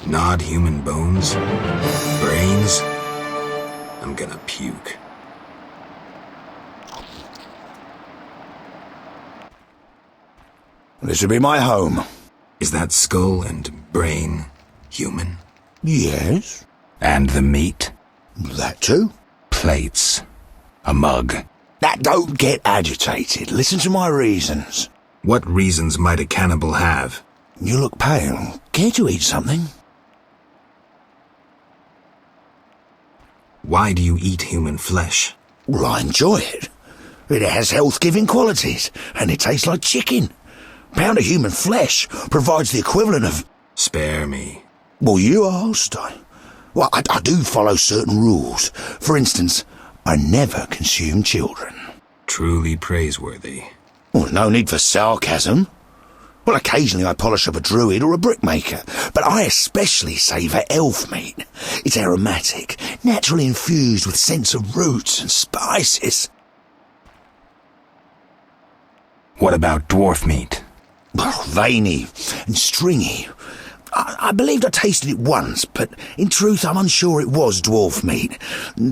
Gnawed human bones? Brains? I'm gonna puke. This'll be my home. Is that skull and brain human? Yes. And the meat? That too. Plates. A mug. Now, don't get agitated. Listen to my reasons. What reasons might a cannibal have? You look pale. Care to eat something? Why do you eat human flesh? Well, I enjoy it. It has health-giving qualities, and it tastes like chicken. A pound of human flesh provides the equivalent of... Spare me. Well, you asked. I do follow certain rules. For instance, I never consume children. Truly praiseworthy. Well, no need for sarcasm. Well, occasionally I polish up a druid or a brickmaker, but I especially savour elf meat. It's aromatic, naturally infused with scents of roots and spices. What about dwarf meat? Oh, veiny and stringy. I believed I tasted it once, but in truth I'm unsure it was dwarf meat.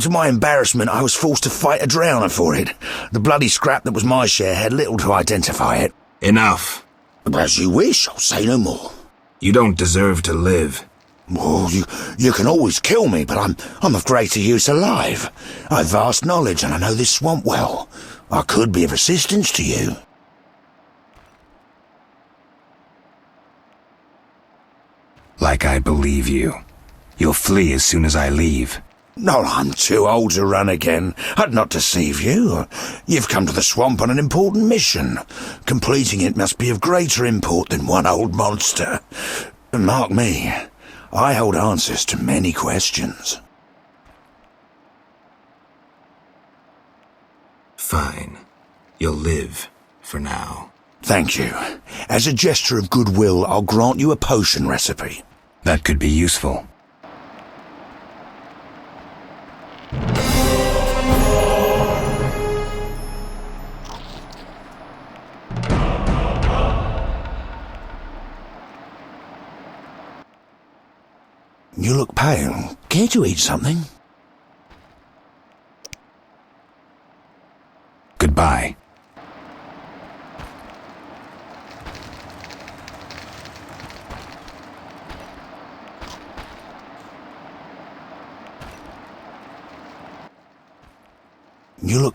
To my embarrassment, I was forced to fight a drowner for it. The bloody scrap that was my share had little to identify it. Enough. As you wish, I'll say no more. You don't deserve to live. Well, you can always kill me, but I'm of greater use alive. I've vast knowledge and I know this swamp well. I could be of assistance to you. Like I believe you. You'll flee as soon as I leave. No, I'm too old to run again. I'd not deceive you. You've come to the swamp on an important mission. Completing it must be of greater import than one old monster. And mark me, I hold answers to many questions. Fine. You'll live, for now. Thank you. As a gesture of goodwill, I'll grant you a potion recipe. That could be useful. You look pale. Care to eat something? Goodbye. You look...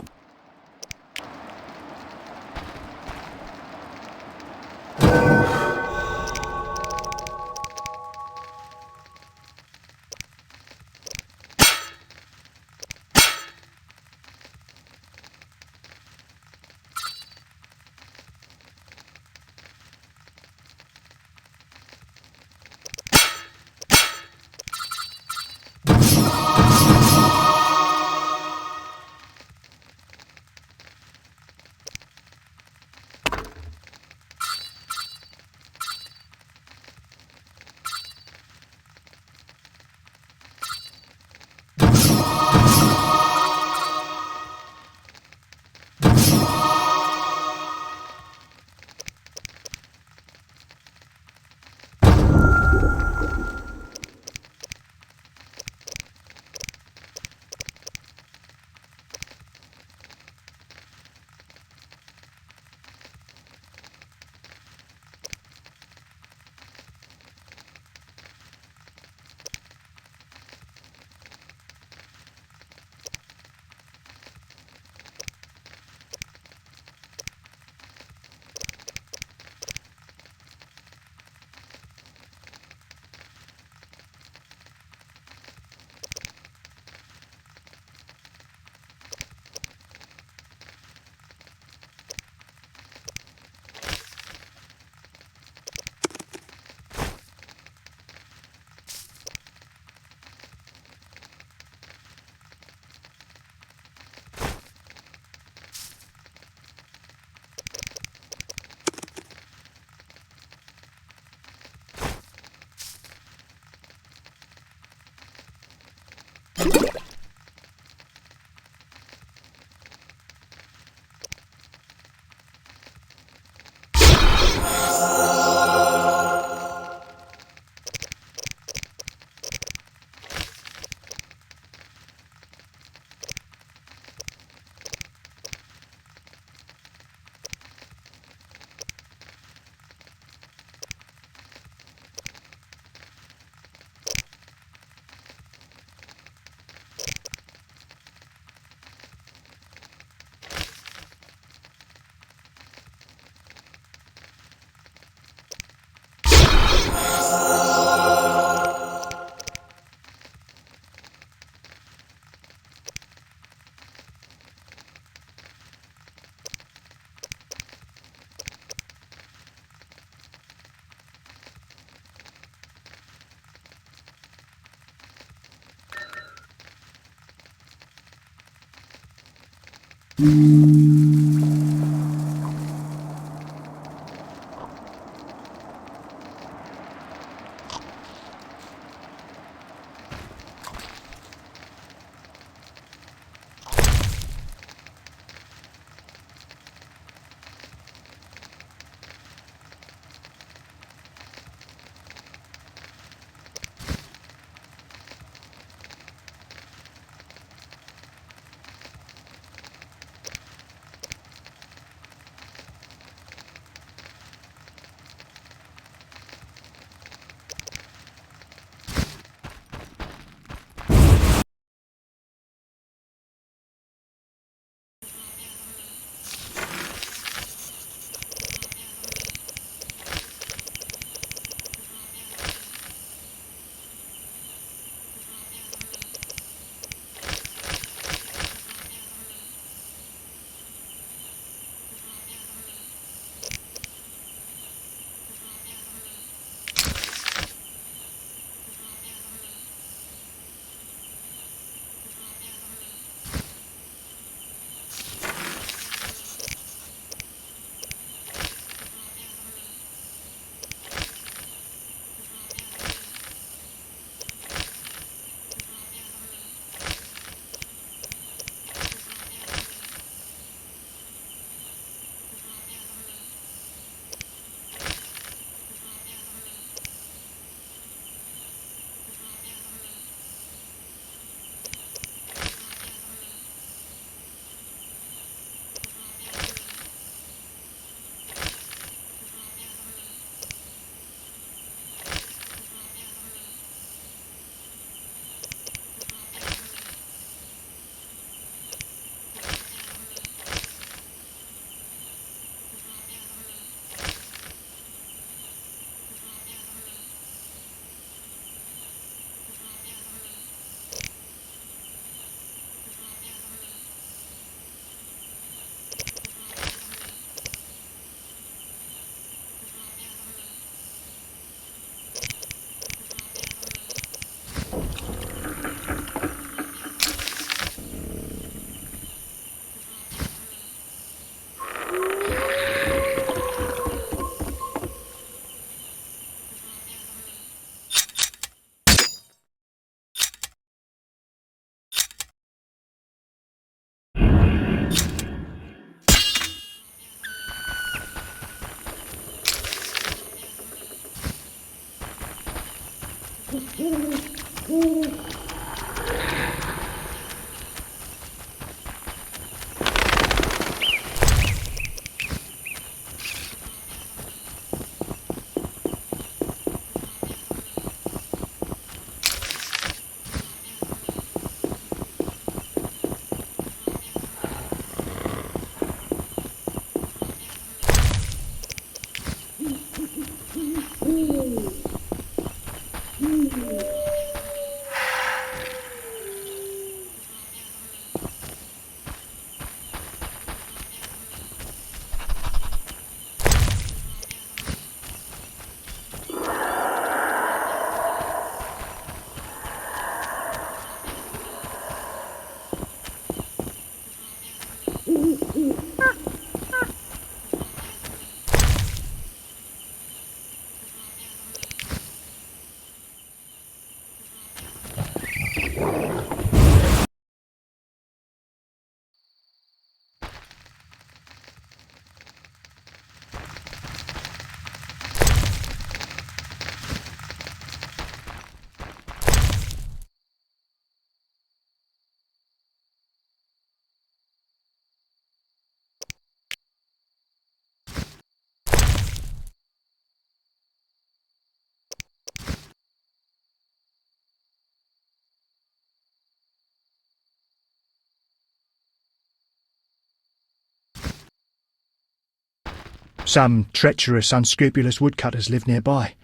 Some treacherous, unscrupulous woodcutters live nearby.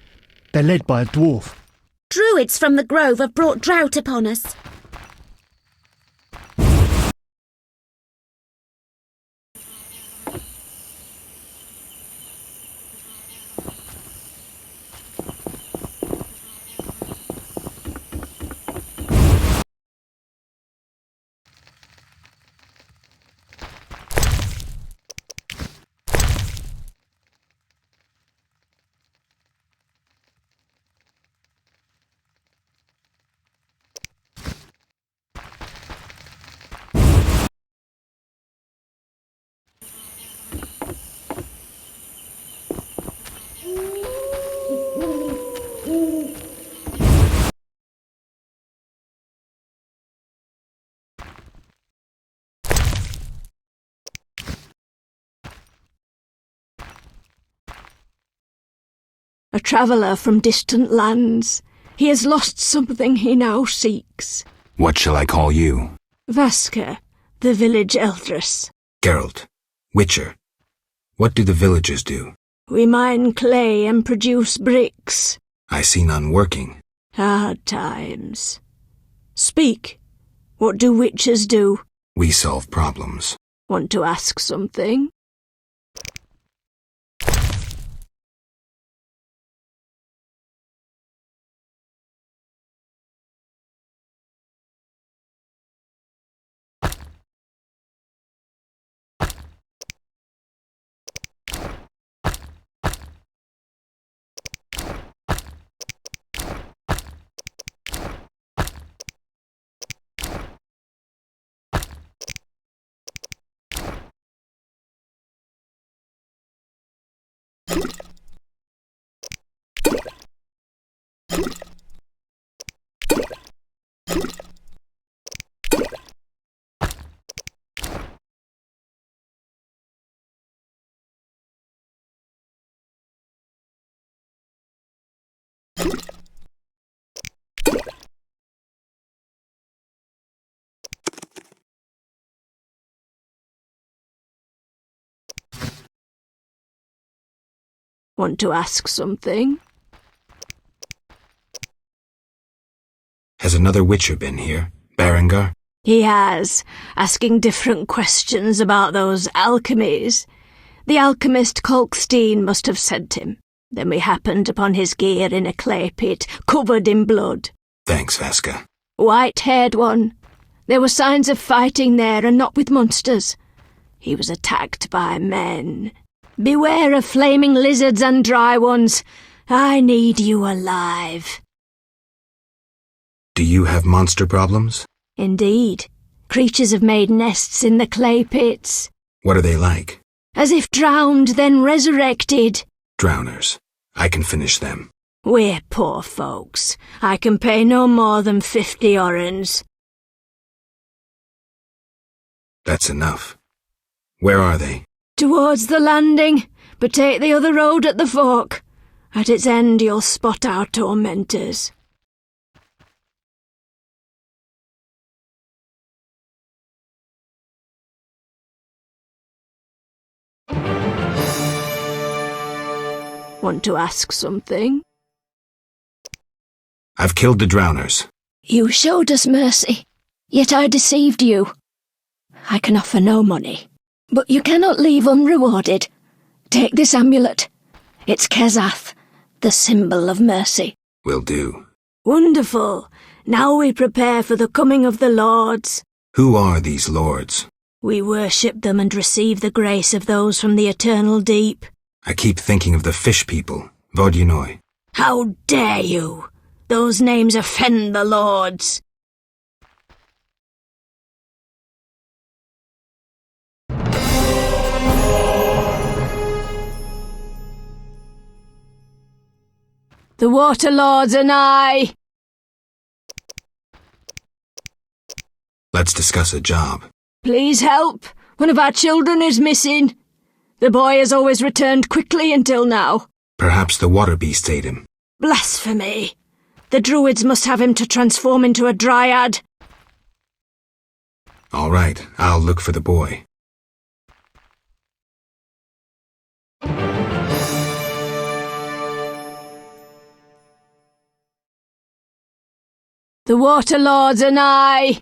They're led by a dwarf. Druids from the grove have brought drought upon us. a traveller from distant lands. He has lost something he now seeks. What shall I call you? Vaska, the village eldress. Geralt. Witcher. What do the villagers do? We mine clay and produce bricks. I see none working. Hard times. Speak. What do witchers do? We solve problems. Want to ask something? Want to ask something? Has another witcher been here? Berengar? He has, asking different questions about those alchemies. The alchemist Kalkstein must have sent him. Then we happened upon his gear in a clay pit, covered in blood. Thanks, Vaska. White-haired one. There were signs of fighting there, and not with monsters. He was attacked by men. Beware of flaming lizards and dry ones. I need you alive. Do you have monster problems? Indeed. Creatures have made nests in the clay pits. What are they like? As if drowned, then resurrected. Drowners. I can finish them. We're poor folks. I can pay no more than 50 orens. That's enough. Where are they? Towards the landing, but take the other road at the fork. At its end you'll spot our tormentors. Want to ask something? I've killed the drowners. You showed us mercy, yet I deceived you. I can offer no money, but you cannot leave unrewarded. Take this amulet. It's Kezath, the symbol of mercy. Will do. Wonderful. Now we prepare for the coming of the lords. Who are these lords? We worship them and receive the grace of those from the eternal deep. I keep thinking of the fish people, Vodunoi. How dare you! Those names offend the lords. The water lords and I. Let's discuss a job. Please help. One of our children is missing. The boy has always returned quickly until now. Perhaps the water beast ate him. Blasphemy. The druids must have him to transform into a dryad. All right, I'll look for the boy. The water lords and I.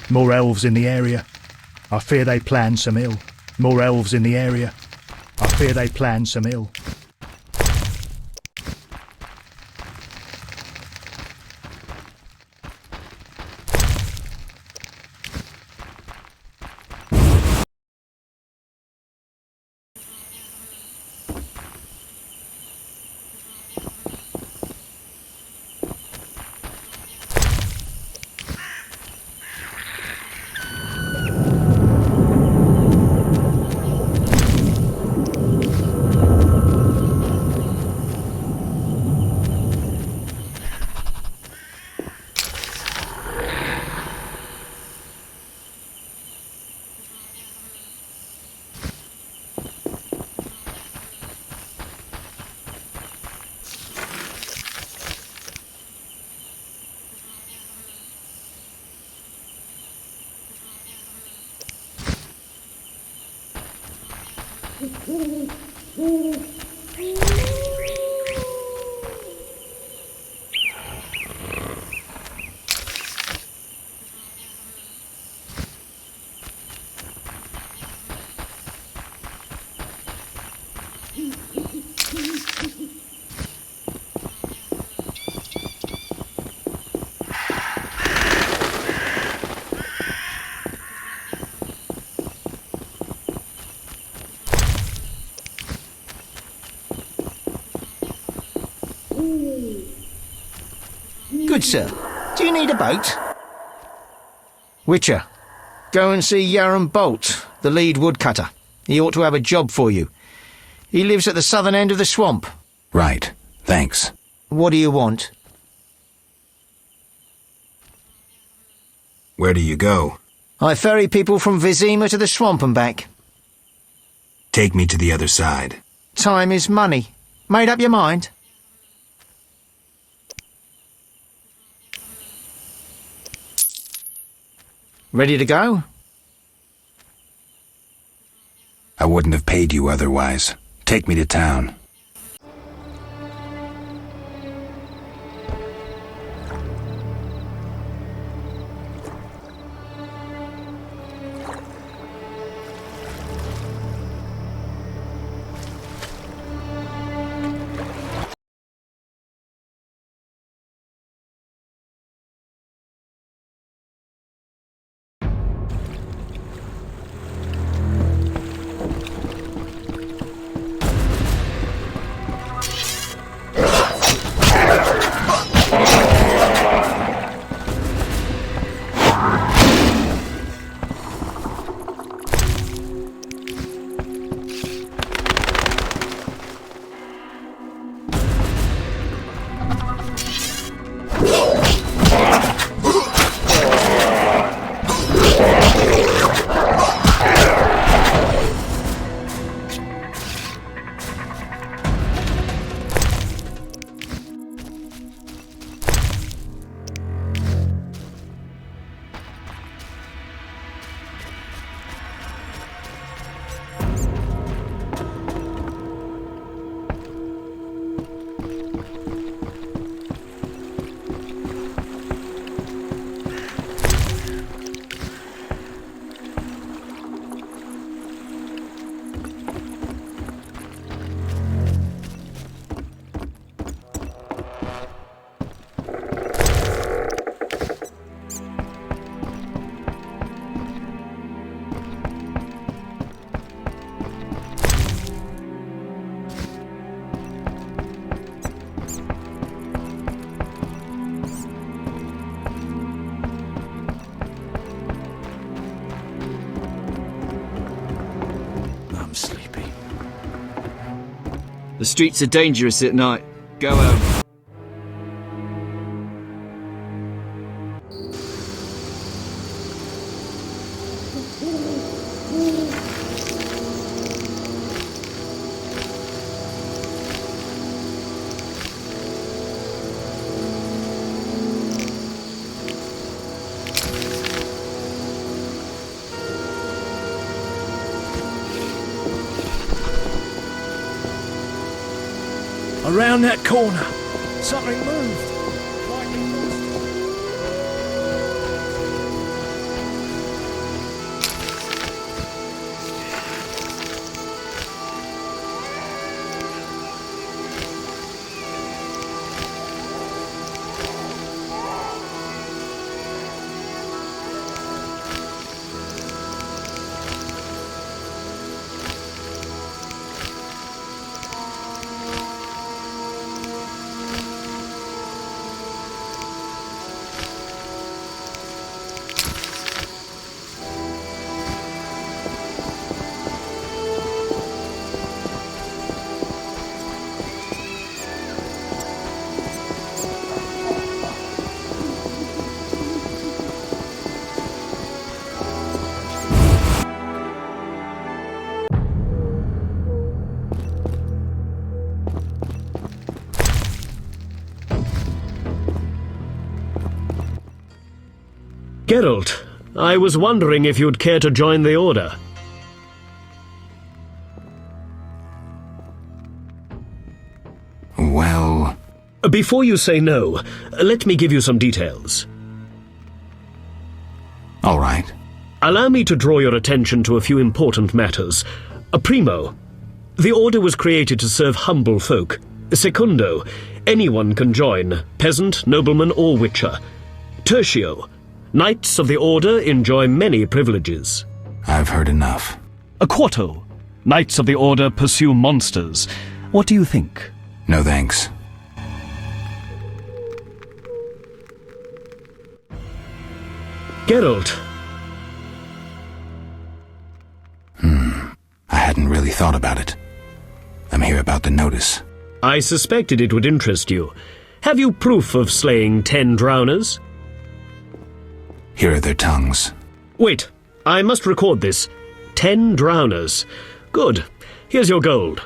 More elves in the area. I fear they plan some ill. More elves in the area. I fear they plan some ill. Good, sir. Do you need a boat? Witcher, go and see Yaren Bolt, the lead woodcutter. He ought to have a job for you. He lives at the southern end of the swamp. Right. Thanks. What do you want? Where do you go? I ferry people from Vizima to the swamp and back. Take me to the other side. Time is money. Made up your mind? Ready to go? I wouldn't have paid you otherwise. Take me to town. The streets are dangerous at night. Go home. Around that corner. Something moved. Geralt, I was wondering if you'd care to join the Order. Well... Before you say no, let me give you some details. All right. Allow me to draw your attention to a few important matters. Primo, the Order was created to serve humble folk. Secundo, anyone can join, peasant, nobleman or witcher. Tertio, Knights of the Order enjoy many privileges. I've heard enough. Quarto, Knights of the Order pursue monsters. What do you think? No thanks. Geralt. I hadn't really thought about it. I'm here about the notice. I suspected it would interest you. Have you proof of slaying 10 drowners? Here are their tongues. Wait, I must record this. 10 drowners. Good. Here's your gold.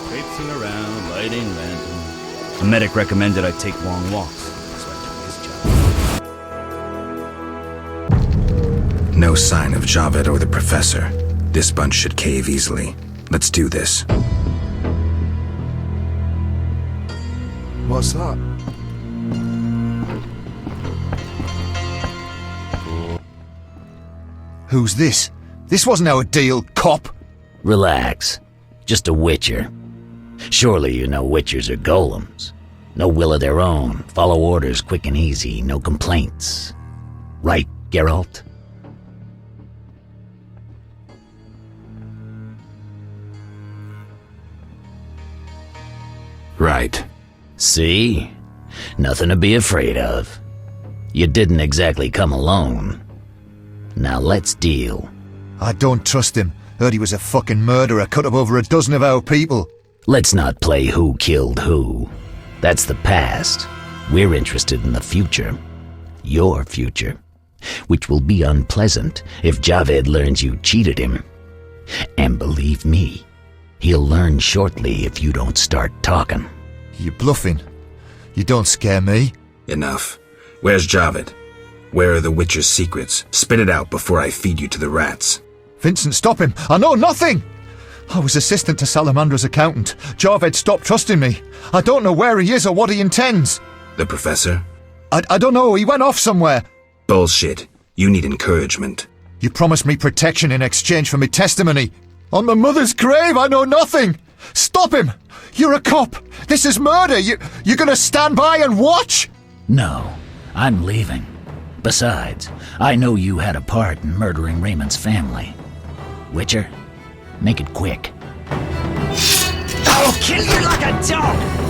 Traipsing around, lighting lanterns. The medic recommended I take long walks, so I took his job. No sign of Javed or the Professor. This bunch should cave easily. Let's do this. What's that? Who's this? This wasn't our deal, cop! Relax. Just a witcher. Surely you know witchers are golems. No will of their own, follow orders quick and easy, no complaints. Right, Geralt? Right. See? Nothing to be afraid of. You didn't exactly come alone. Now let's deal. I don't trust him. Heard he was a fucking murderer, cut up over a dozen of our people. Let's not play who killed who. That's the past. We're interested in the future. Your future. Which will be unpleasant if Javed learns you cheated him. And believe me, he'll learn shortly if you don't start talking. You bluffing? You don't scare me. Enough. Where's Javed? Where are the Witcher's secrets? Spit it out before I feed you to the rats. Vincent, stop him! I know nothing! I was assistant to Salamander's accountant. Javed stopped trusting me. I don't know where he is or what he intends. The Professor? I don't know, he went off somewhere. Bullshit. You need encouragement. You promised me protection in exchange for me testimony. On my mother's grave, I know nothing! Stop him! You're a cop! This is murder! You're gonna stand by and watch? No, I'm leaving. Besides, I know you had a part in murdering Raymond's family. Witcher, make it quick. I'll kill you like a dog!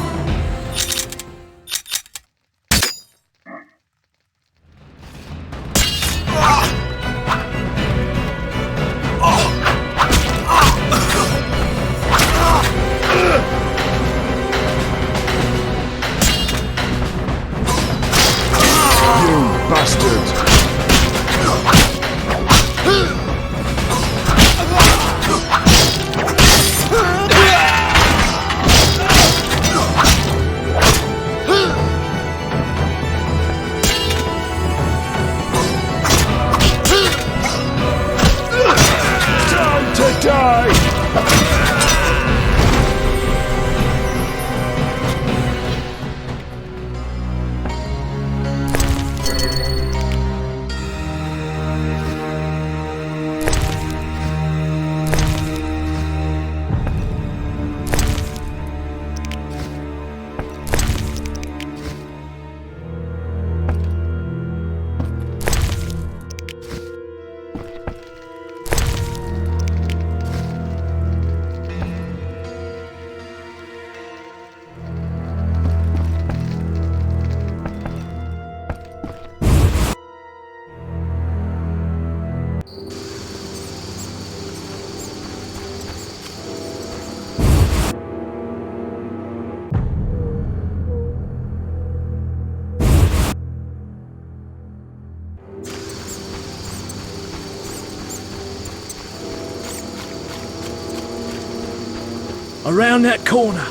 Around that corner.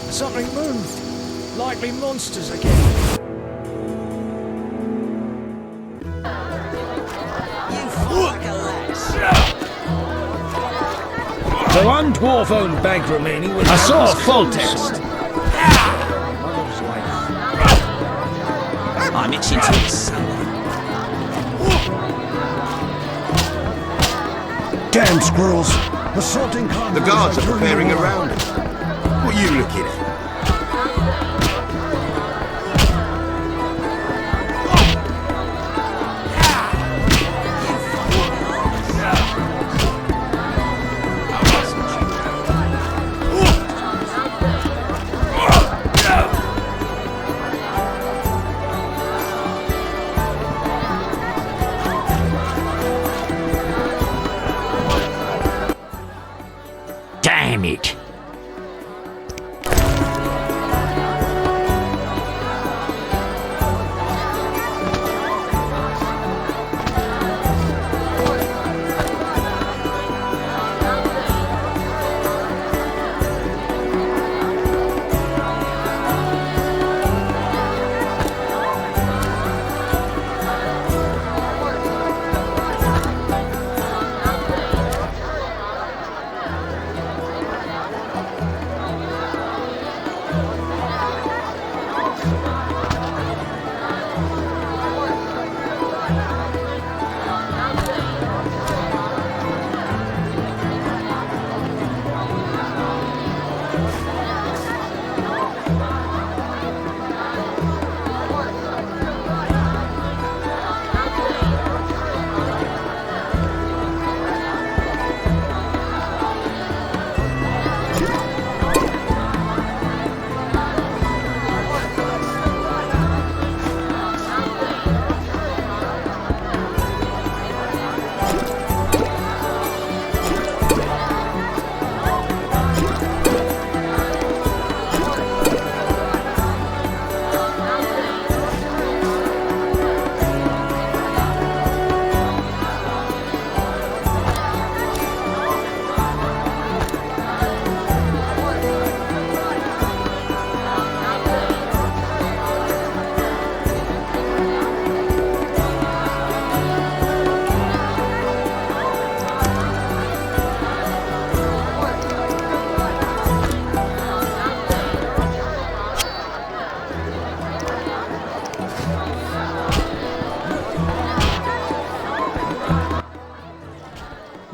Something moved. Likely monsters again. The one dwarf-owned bank remaining was... I saw a full text. I'm itching to eat salad. Damn squirrels! Assaulting The guards are preparing a round. What are you looking at? Damn it!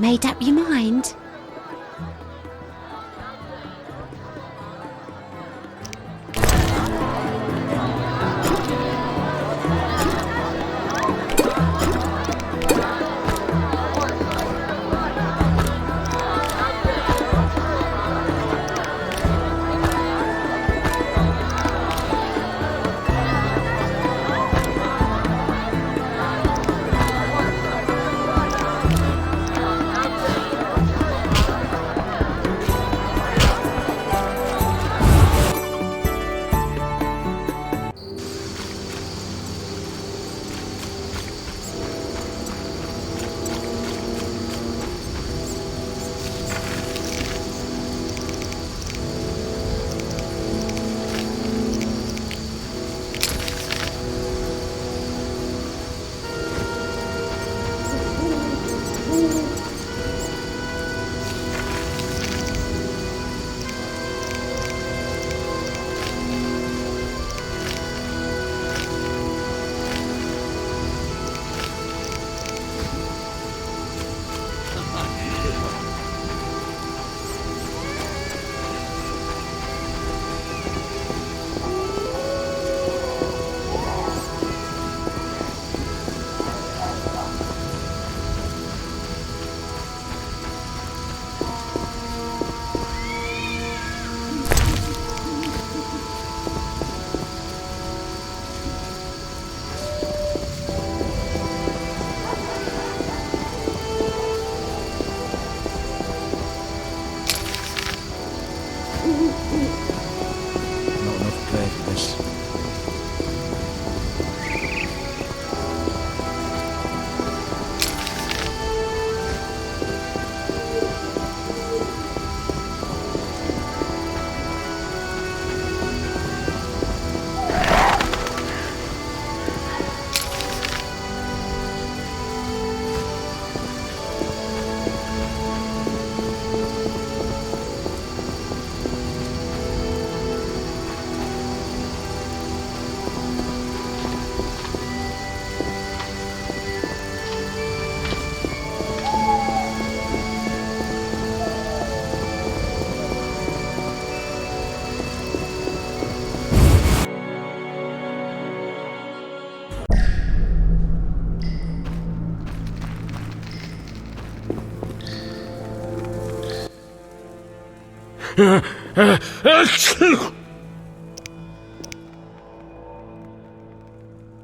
Made up your mind?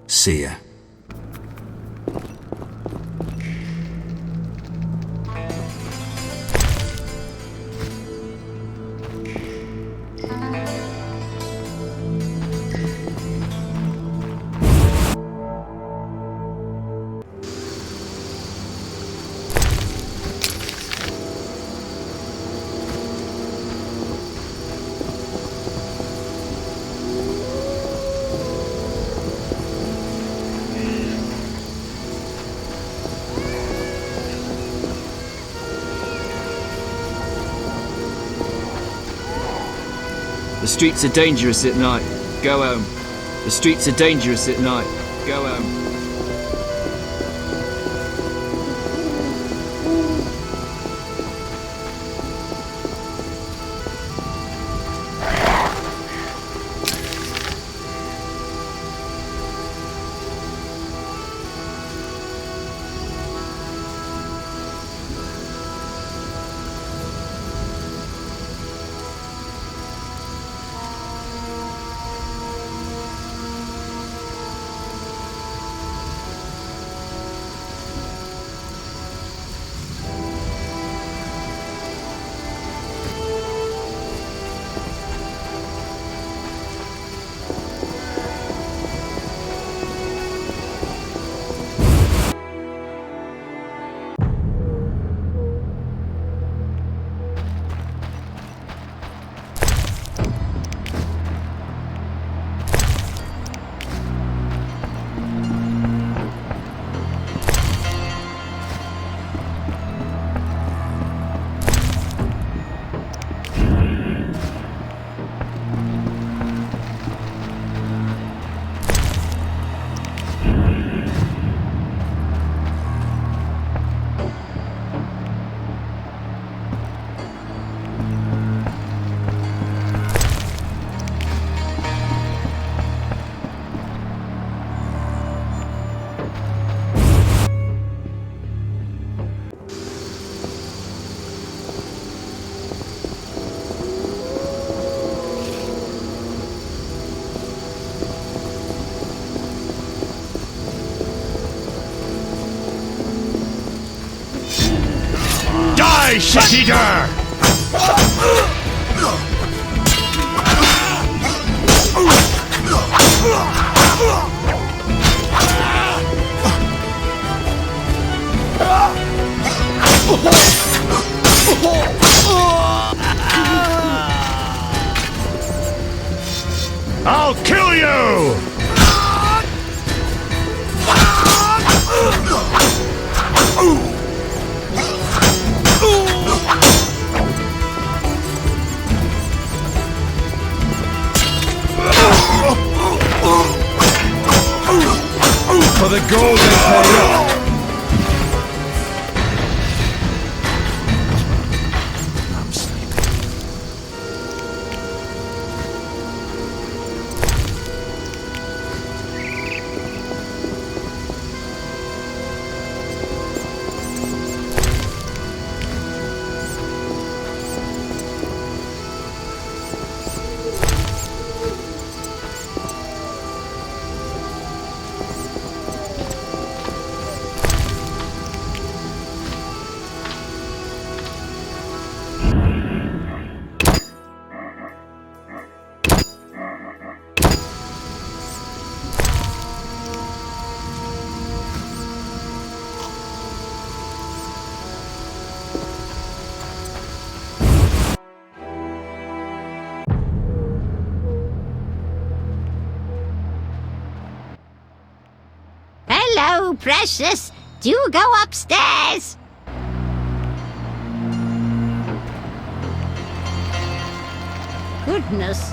See ya. The streets are dangerous at night. Go home. The streets are dangerous at night. Go home. Die, shit-eater! I'll kill you! For the gold they pay up. Hello, precious. Do go upstairs. Goodness.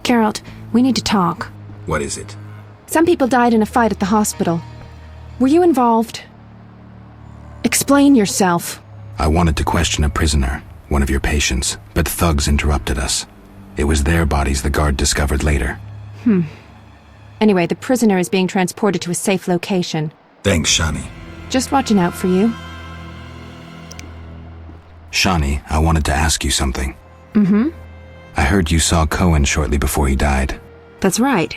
Geralt, we need to talk. What is it? Some people died in a fight at the hospital. Were you involved? Explain yourself. I wanted to question a prisoner, one of your patients, but thugs interrupted us. It was their bodies the guard discovered later. Anyway, the prisoner is being transported to a safe location. Thanks, Shani. Just watching out for you. Shani, I wanted to ask you something. Mm-hmm. I heard you saw Cohen shortly before he died. That's right.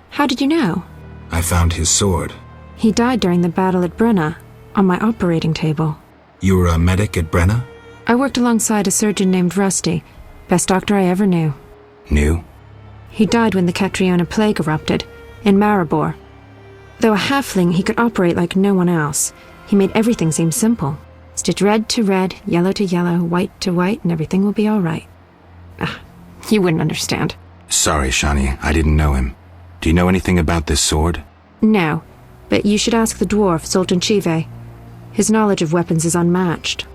How did you know? I found his sword. He died during the battle at Brenna, on my operating table. You were a medic at Brenna? I worked alongside a surgeon named Rusty. Best doctor I ever knew. Knew? He died when the Catriona plague erupted, in Maribor. Though a halfling, he could operate like no one else. He made everything seem simple. Stitch red to red, yellow to yellow, white to white, and everything will be all right. You wouldn't understand. Sorry, Shani, I didn't know him. Do you know anything about this sword? No, but you should ask the dwarf, Zoltan Chivay. His knowledge of weapons is unmatched.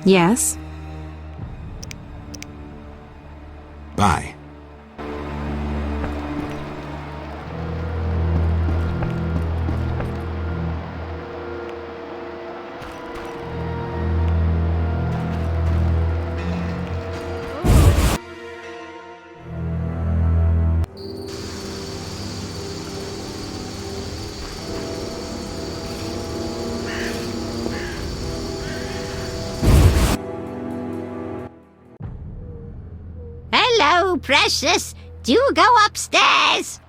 Yes? Bye. Hello, precious. Do go upstairs.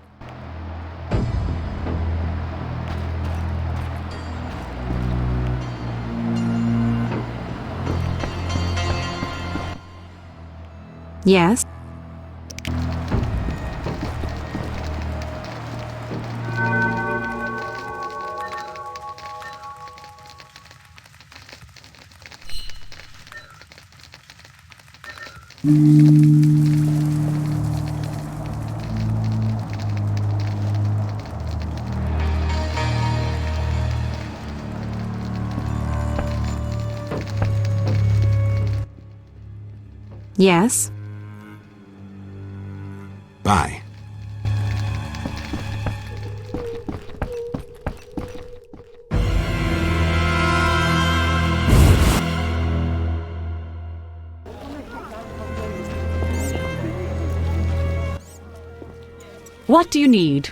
Yes? Yes? Bye. What do you need?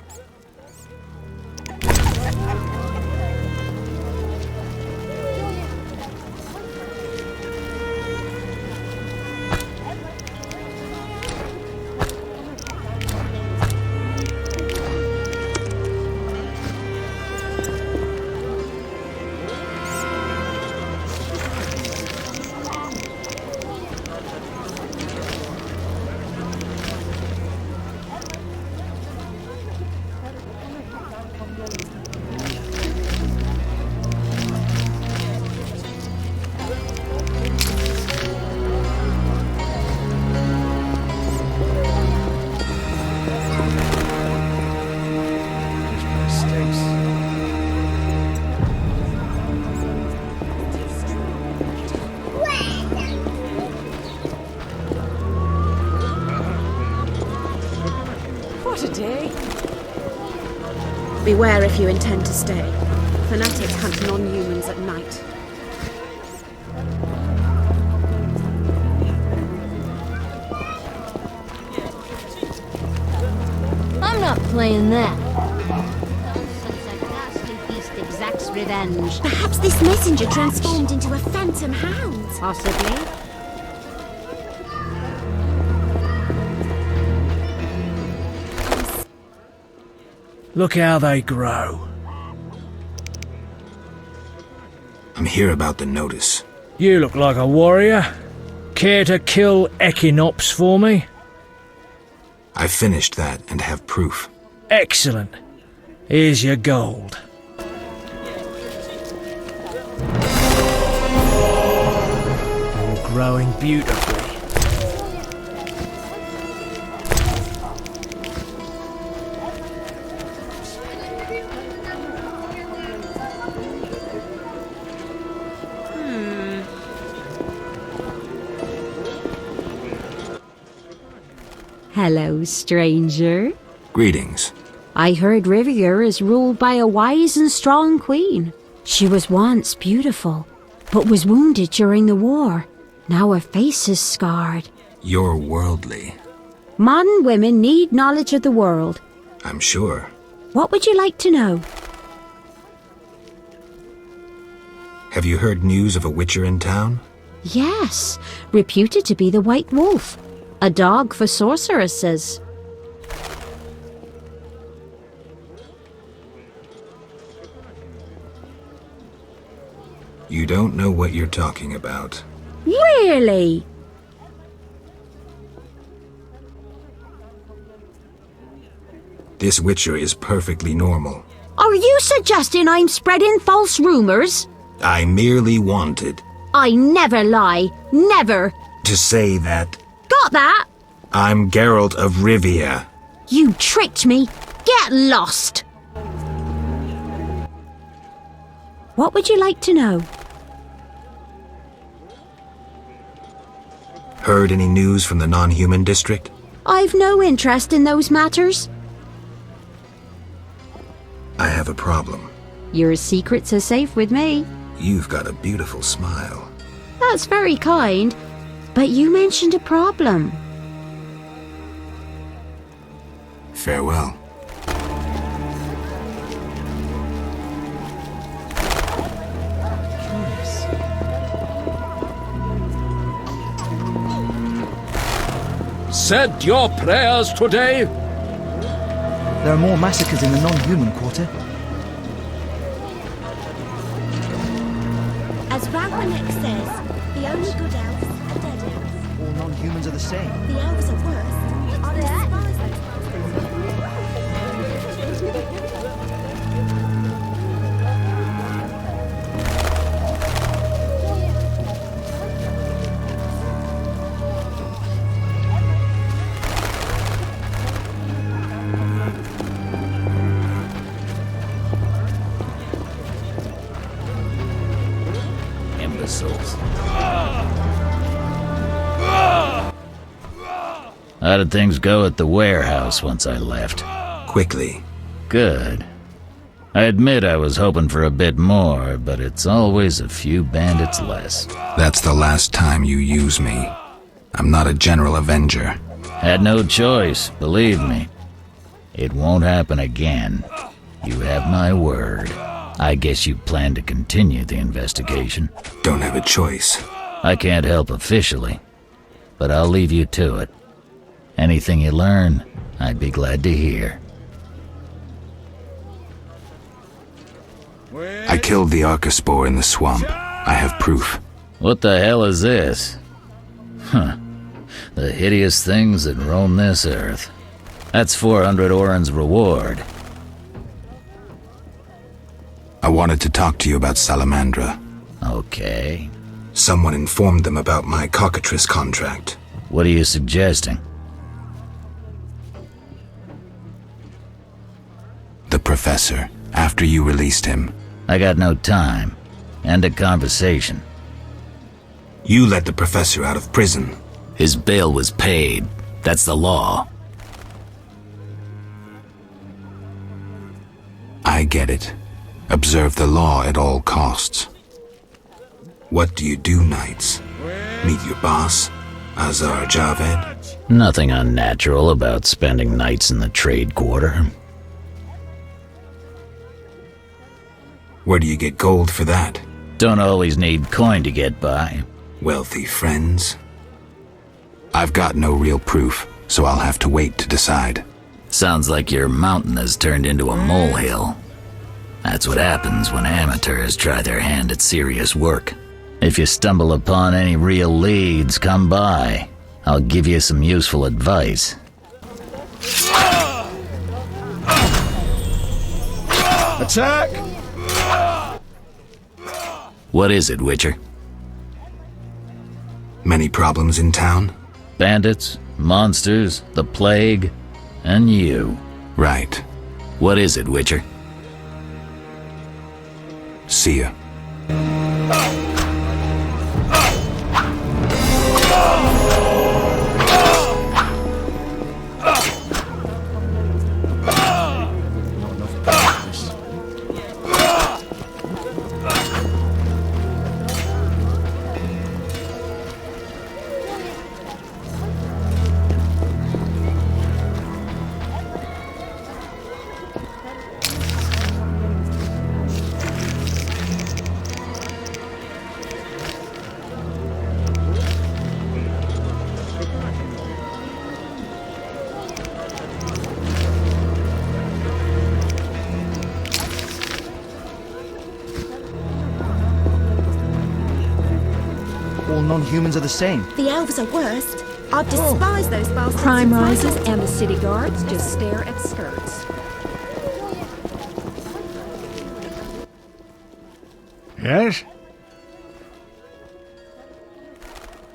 Beware if you intend to stay. Fanatics hunt non-humans at night. I'm not playing that. Such a ghastly beast exacts revenge. Perhaps this messenger transformed into a phantom hound. Possibly. Look how they grow. I'm here about the notice. You look like a warrior. Care to kill Echinops for me? I finished that and have proof. Excellent. Here's your gold. All growing beautifully. Hello, stranger. Greetings. I heard Rivia is ruled by a wise and strong queen. She was once beautiful, but was wounded during the war. Now her face is scarred. You're worldly. Modern women need knowledge of the world. I'm sure. What would you like to know? Have you heard news of a witcher in town? Yes, reputed to be the White Wolf. A dog for sorceresses. You don't know what you're talking about. Really? This witcher is perfectly normal. Are you suggesting I'm spreading false rumors? I merely wanted I never lie. Never. to say that Got that? I'm Geralt of Rivia. You tricked me. Get lost. What would you like to know? Heard any news from the non-human district? I've no interest in those matters. I have a problem. Your secrets are safe with me. You've got a beautiful smile. That's very kind. But you mentioned a problem. Farewell. Said your prayers today? There are more massacres in the non-human quarter. As Ragbonick says, the only good elves are dead elves. All non-humans are the same. The elves are worse. Are despised. How did things go at the warehouse once I left? Quickly. Good. I admit I was hoping for a bit more, but it's always a few bandits less. That's the last time you use me. I'm not a general avenger. Had no choice, believe me. It won't happen again. You have my word. I guess you plan to continue the investigation. Don't have a choice. I can't help officially, but I'll leave you to it. Anything you learn, I'd be glad to hear. I killed the Arcaspore in the swamp. I have proof. What the hell is this? Huh. The hideous things that roam this earth. That's 400 Oren's reward. I wanted to talk to you about Salamandra. Okay. Someone informed them about my cockatrice contract. What are you suggesting? The professor, after you released him. I got no time. End of conversation. You let the professor out of prison. His bail was paid. That's the law. I get it. Observe the law at all costs. What do you do nights? Meet your boss, Azar Javed? Nothing unnatural about spending nights in the trade quarter. Where do you get gold for that? Don't always need coin to get by. Wealthy friends? I've got no real proof, so I'll have to wait to decide. Sounds like your mountain has turned into a molehill. That's what happens when amateurs try their hand at serious work. If you stumble upon any real leads, come by. I'll give you some useful advice. Attack! What is it, Witcher? Many problems in town? Bandits, monsters, the plague, and you. Right. What is it, Witcher? See ya. all non-humans are the same. The elves are worst. I despise those bastards. Crime rises and the city guards just stare at skirts. Yes?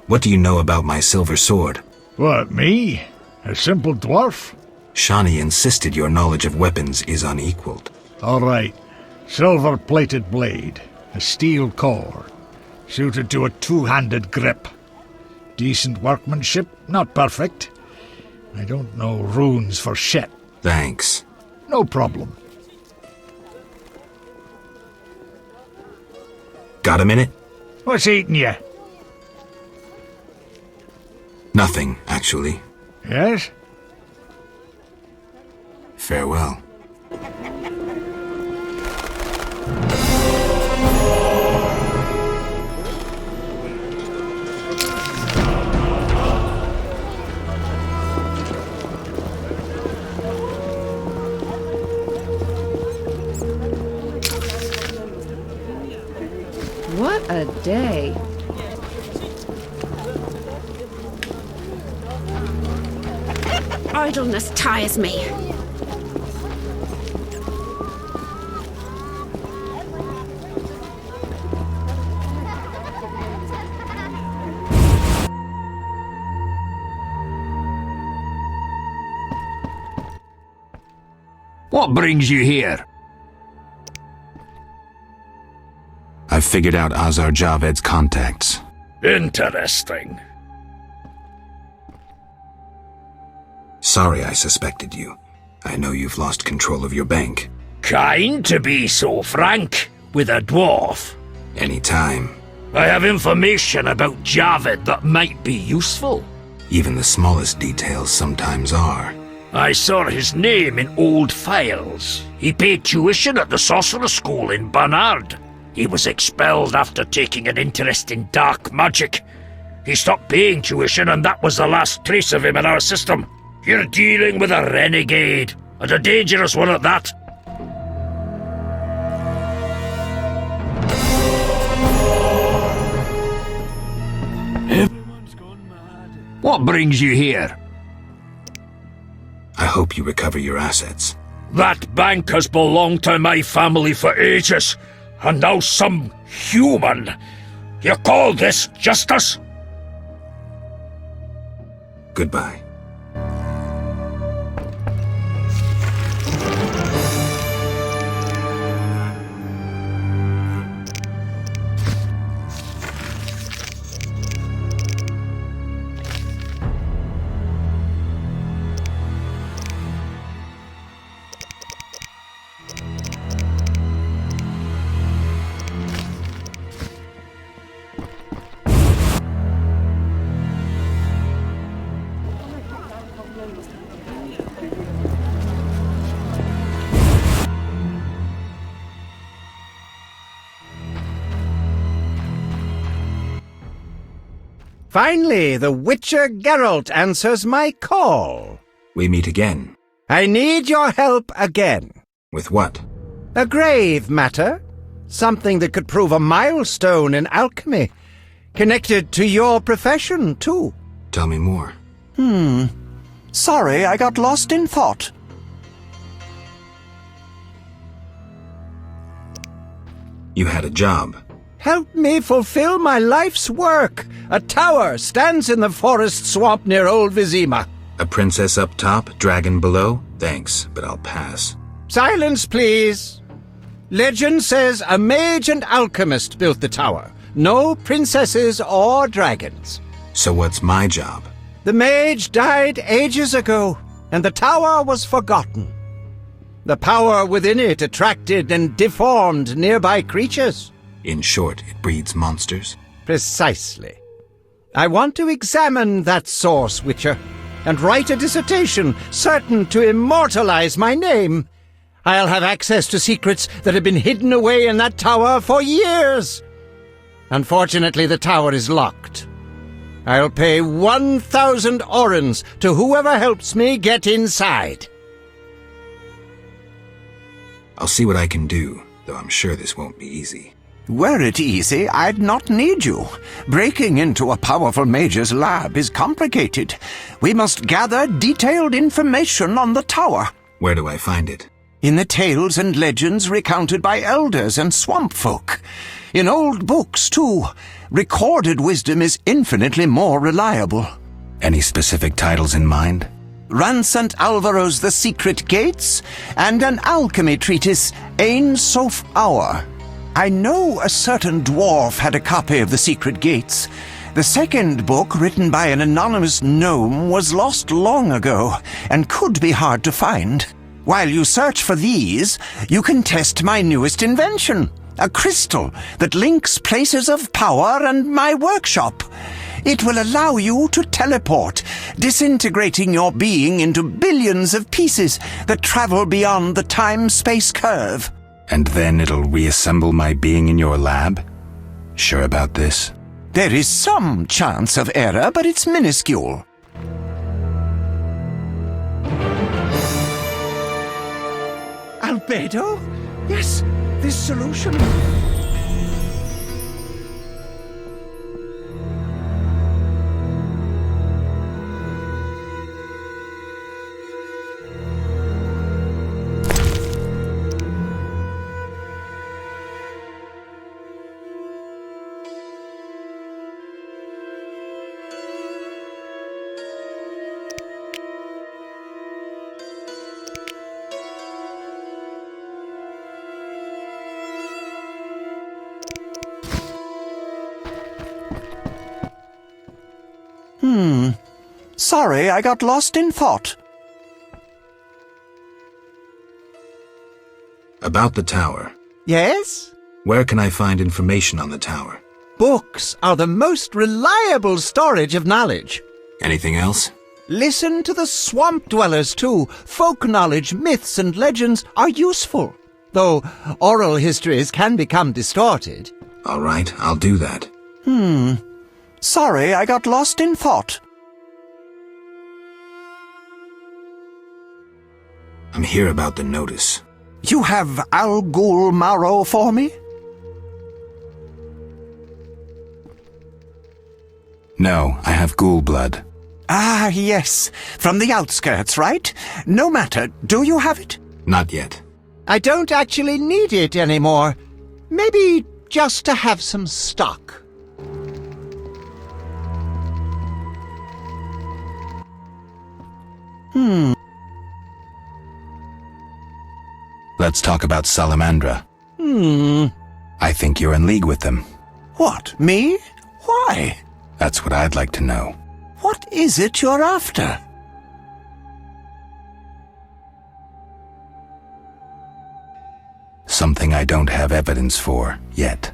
What do you know about my silver sword? What, me? A simple dwarf? Shani insisted your knowledge of weapons is unequaled. All right. Silver-plated blade. A steel core. Suited to a two-handed grip. Decent workmanship, not perfect. I don't know runes for shit. Thanks. No problem. Got a minute? What's eating you? Nothing, actually. Yes? Farewell. What a day. Idleness tires me. What brings you here? I've figured out Azar Javed's contacts. Interesting. Sorry I suspected you. I know you've lost control of your bank. Kind to be so frank with a dwarf. Anytime. I have information about Javed that might be useful. Even the smallest details sometimes are. I saw his name in old files. He paid tuition at the sorcerer school in Barnard. He was expelled after taking an interest in dark magic. He stopped paying tuition and that was the last trace of him in our system. You're dealing with a renegade, and a dangerous one at that. What brings you here? I hope you recover your assets. That bank has belonged to my family for ages, and now some human. You call this justice? Goodbye. Finally, the Witcher Geralt answers my call. We meet again. I need your help again. With what? A grave matter. Something that could prove a milestone in alchemy. Connected to your profession, too. Tell me more. Sorry, I got lost in thought. You had a job. Help me fulfill my life's work. A tower stands in the forest swamp near Old Vizima. A princess up top, dragon below? Thanks, but I'll pass. Silence, please. Legend says a mage and alchemist built the tower. No princesses or dragons. So what's my job? The mage died ages ago, and the tower was forgotten. The power within it attracted and deformed nearby creatures. In short, it breeds monsters? Precisely. I want to examine that source, Witcher, and write a dissertation certain to immortalize my name. I'll have access to secrets that have been hidden away in that tower for years. Unfortunately, the tower is locked. I'll pay 1,000 orens to whoever helps me get inside. I'll see what I can do, though I'm sure this won't be easy. Were it easy, I'd not need you. Breaking into a powerful mage's lab is complicated. We must gather detailed information on the tower. Where do I find it? In the tales and legends recounted by elders and swamp folk. In old books, too. Recorded wisdom is infinitely more reliable. Any specific titles in mind? Ransant Alvaro's The Secret Gates, and an alchemy treatise, Ain Soph Hour. I know a certain dwarf had a copy of The Secret Gates. The second book, written by an anonymous gnome, was lost long ago, and could be hard to find. While you search for these, you can test my newest invention, a crystal that links places of power and my workshop. It will allow you to teleport, disintegrating your being into billions of pieces that travel beyond the time-space curve. And then it'll reassemble my being in your lab? Sure about this? There is some chance of error, but it's minuscule. Albedo? Yes, this solution. Sorry, I got lost in thought. About the tower. Yes? Where can I find information on the tower? Books are the most reliable storage of knowledge. Anything else? Listen to the swamp dwellers, too. Folk knowledge, myths, and legends are useful, though oral histories can become distorted. All right, I'll do that. Sorry, I got lost in thought. I'm here about the notice. You have Al Ghul marrow for me? No, I have ghoul blood. Ah, yes. From the outskirts, right? No matter. Do you have it? Not yet. I don't actually need it anymore. Maybe just to have some stock. Let's talk about Salamandra. I think you're in league with them. What, me? Why? That's what I'd like to know. What is it you're after? Something I don't have evidence for yet.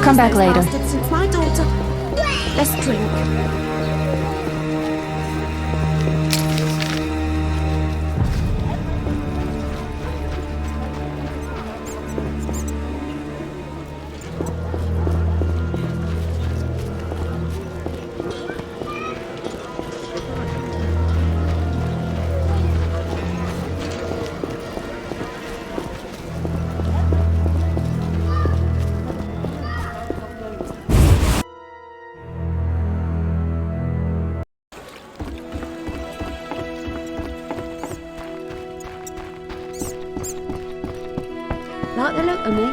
come back later. Since my daughter... Let's drink. Like the look of me?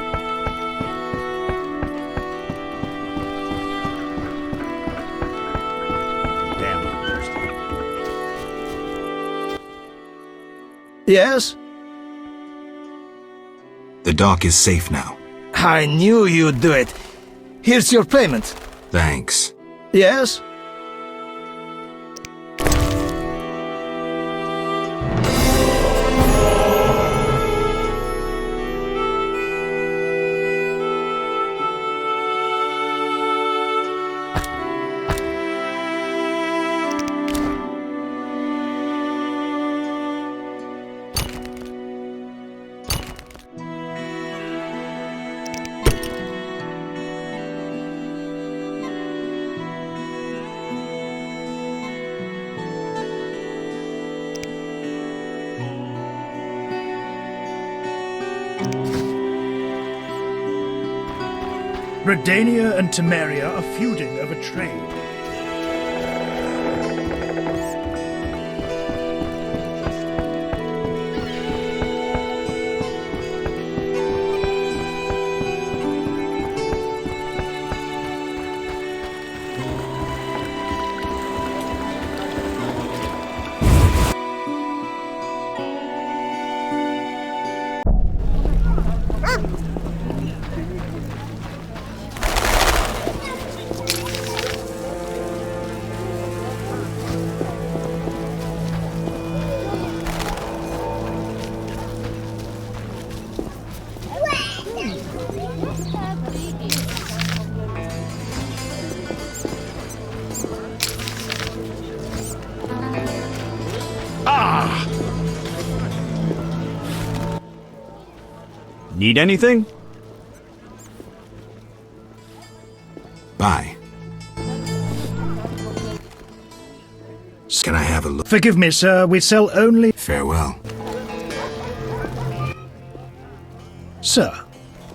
Yes? The dock is safe now. I knew you'd do it. Here's your payment. Thanks. Yes? Redania and Temeria are feuding over trade. Need anything? Bye. Can I have a look? Forgive me, sir. We sell only... Farewell. Sir.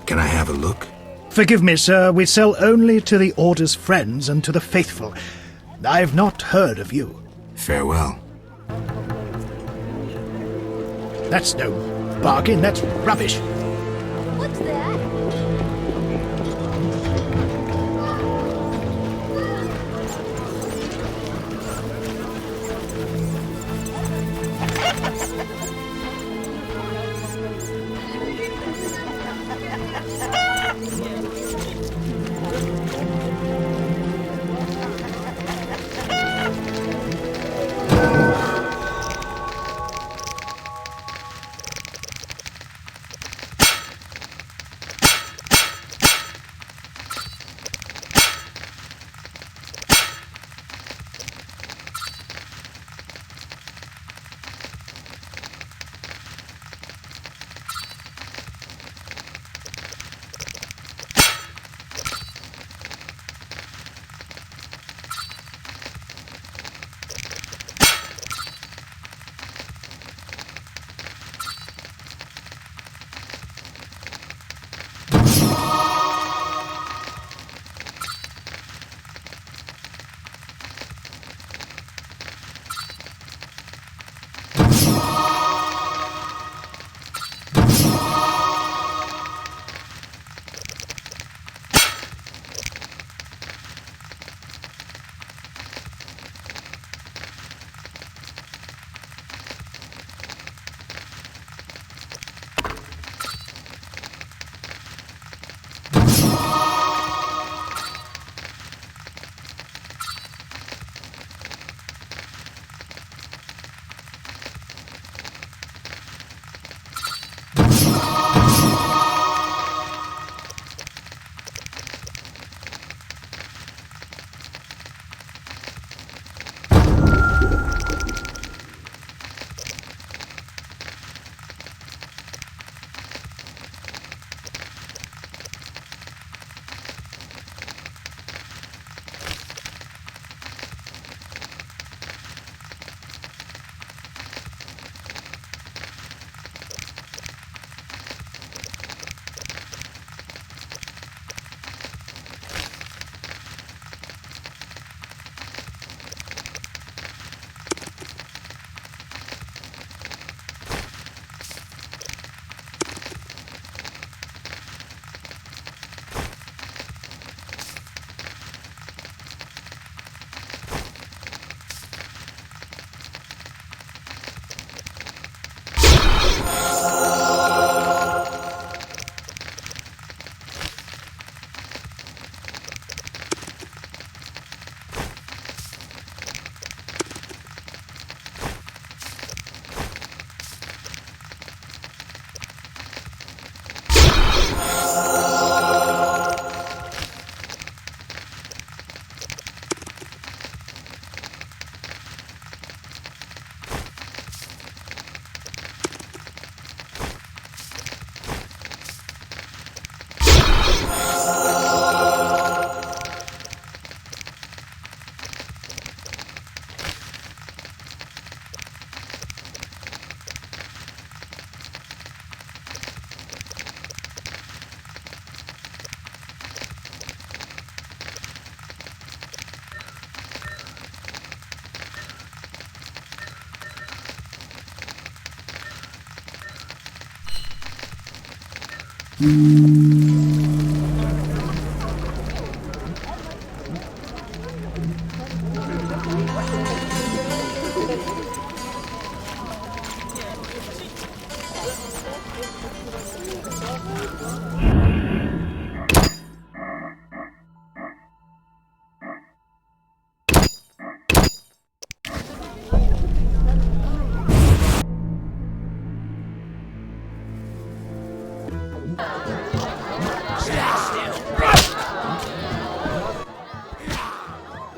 Can I have a look? Forgive me, sir. We sell only to the Order's friends and to the faithful. I've not heard of you. Farewell. That's no bargain. That's rubbish. What's that?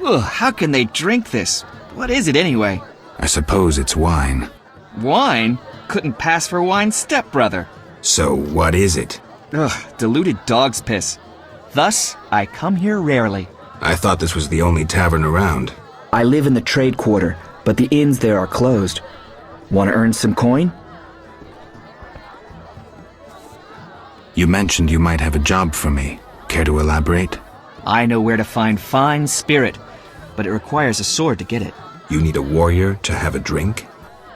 Ugh, how can they drink this? What is it anyway? I suppose it's wine. Wine? Couldn't pass for wine's stepbrother. So what is it? Ugh, diluted dog's piss. Thus, I come here rarely. I thought this was the only tavern around. I live in the trade quarter, but the inns there are closed. Want to earn some coin? You mentioned you might have a job for me. Care to elaborate? I know where to find fine spirit, but it requires a sword to get it. You need a warrior to have a drink?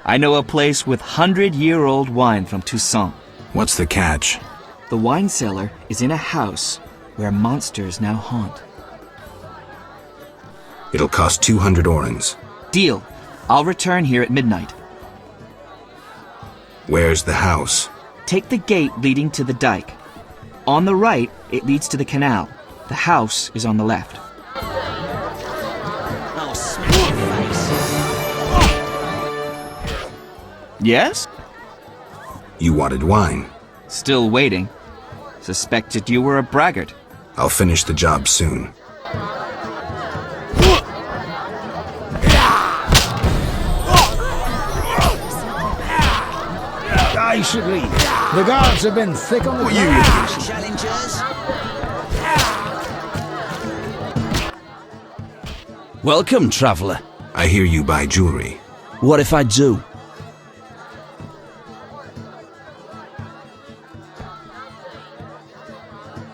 I know a place with 100-year-old wine from Toussaint. What's the catch? The wine cellar is in a house where monsters now haunt. It'll cost 200 orens. Deal. I'll return here at midnight. Where's the house? Take the gate leading to the dike. On the right, it leads to the canal. The house is on the left. I'll smack your face. Yes? You wanted wine. Still waiting. Suspected you were a braggart. I'll finish the job soon. I should leave. The guards have been thick on the Challengers? Welcome, traveller. I hear you buy jewelry. What if I do?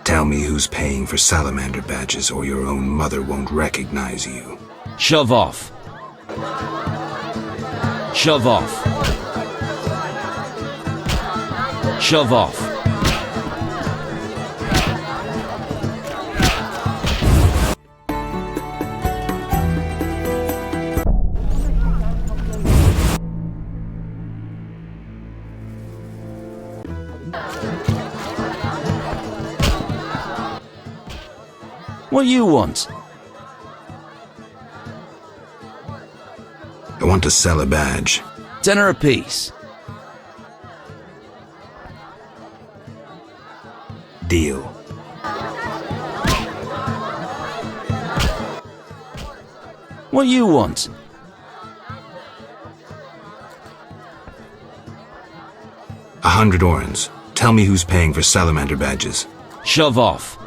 Tell me who's paying for salamander badges or your own mother won't recognize you. Shove off. Shove off. Shove off. What you want? I want to sell a badge. Tenner apiece. Deal. What you want? $100 orens. Tell me who's paying for salamander badges. Shove off.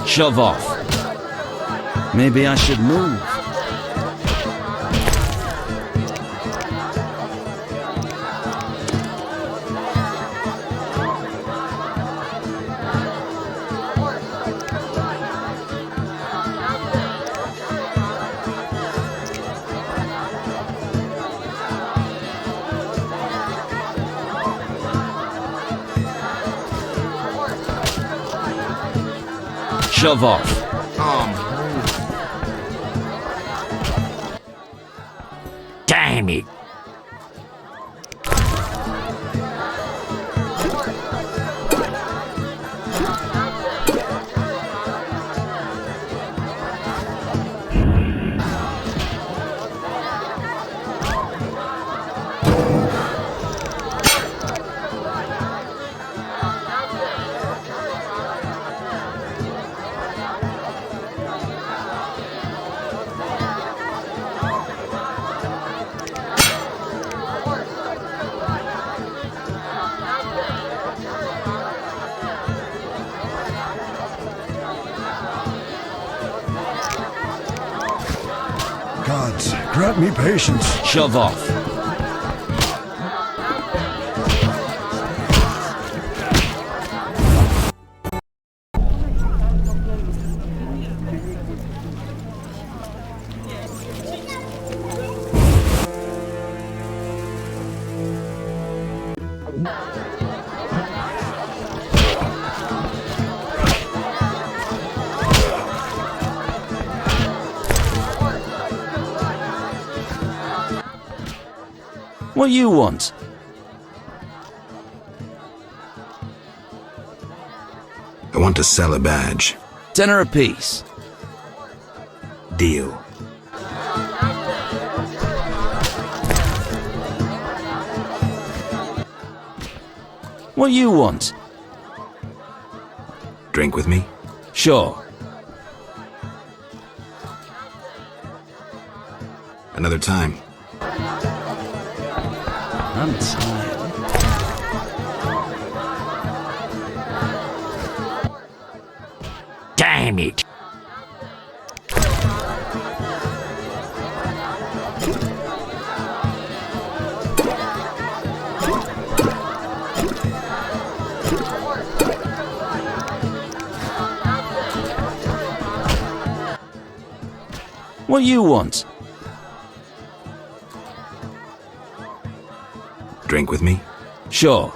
Shove off. Maybe I should move. Shove off. Damn it. Gods, grant me patience. Shove off. What you want? I want to sell a badge. $10 apiece. Deal. What you want? Drink with me? Sure. Another time. I'm tired. Damn it! What you want? Drink with me? Sure.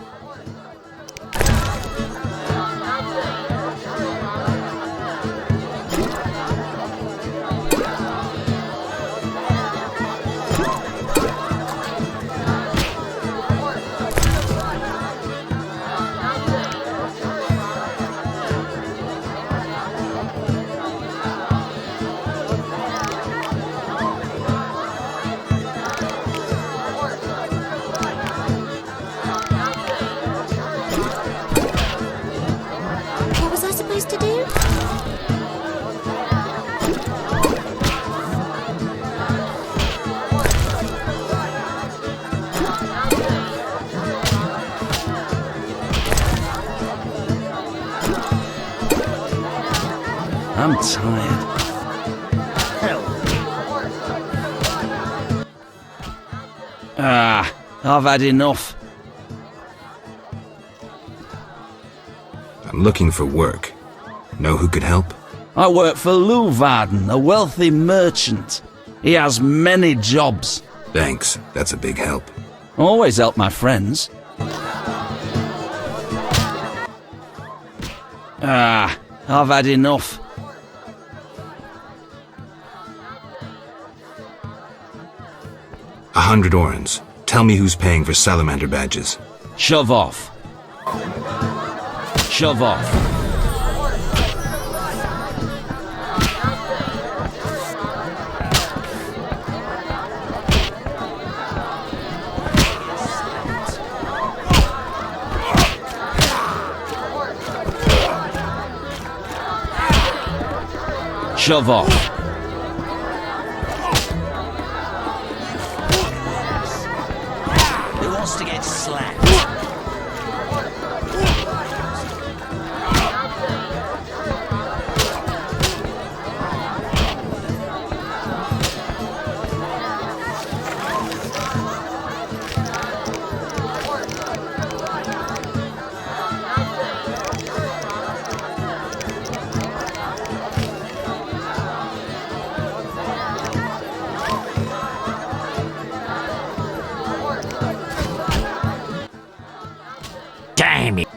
What was I supposed to do? I'm tired. I've had enough. I'm looking for work. Know who could help? I work for Leuvaarden, a wealthy merchant. He has many jobs. Thanks, that's a big help. Always help my friends. I've had enough. $100 orens. Tell me who's paying for salamander badges. Shove off. Shove off. Shove off. Who wants to get slapped? Damn it!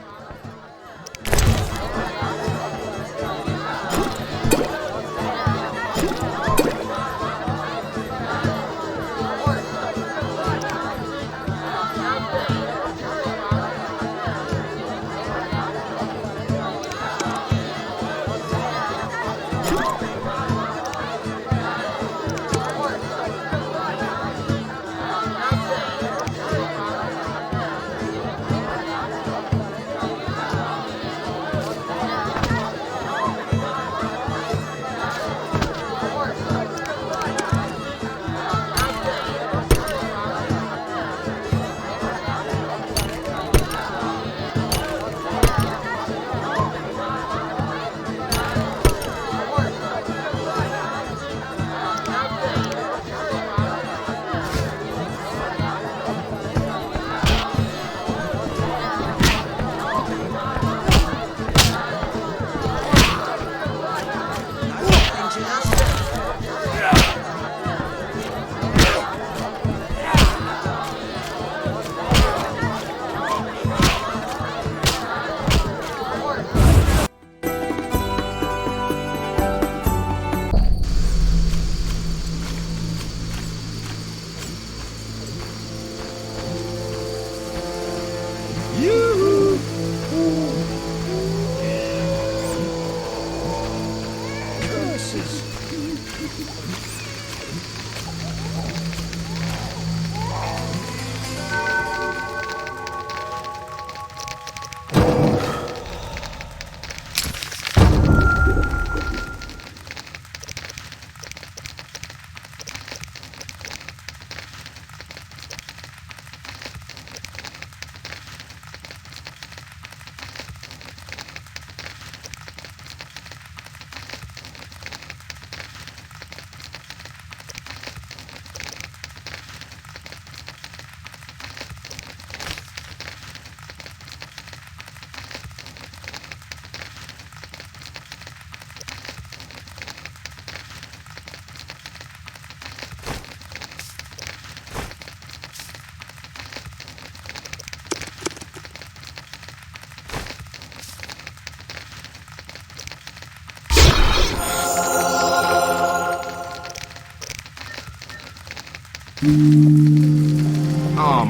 Oh,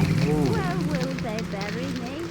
Where will they bury me?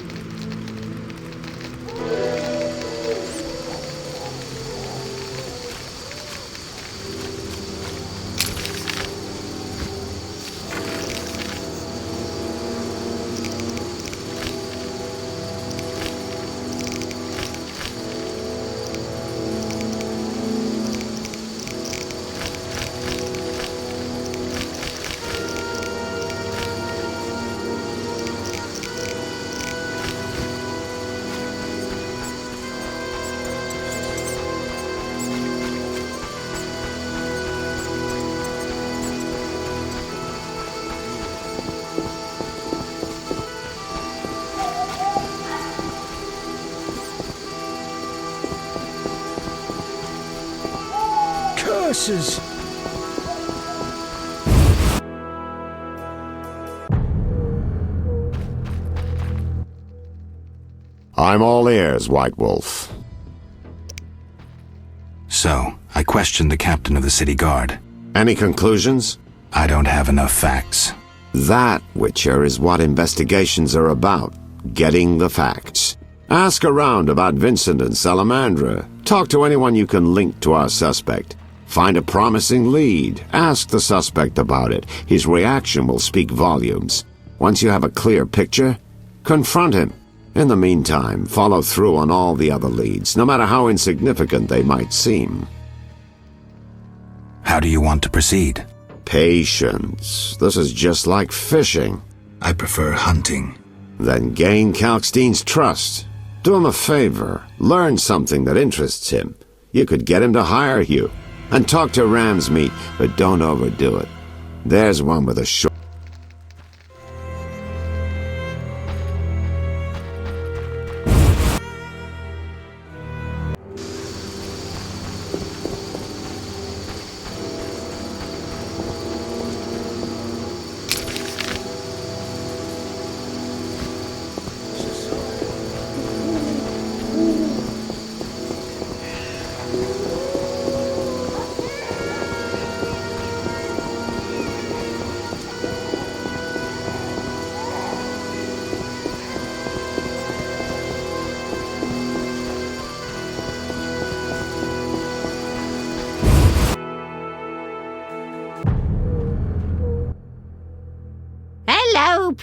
Curses! I'm all ears, White Wolf. So, I questioned the captain of the city guard. Any conclusions? I don't have enough facts. That, Witcher, is what investigations are about. Getting the facts. Ask around about Vincent and Salamandra. Talk to anyone you can link to our suspect. Find a promising lead. Ask the suspect about it. His reaction will speak volumes. Once you have a clear picture, confront him. In the meantime, follow through on all the other leads, no matter how insignificant they might seem. How do you want to proceed? Patience. This is just like fishing. I prefer hunting. Then gain Kalkstein's trust. Do him a favor. Learn something that interests him. You could get him to hire you. And talk to ram's meat, but don't overdo it. There's one with a short... Hello,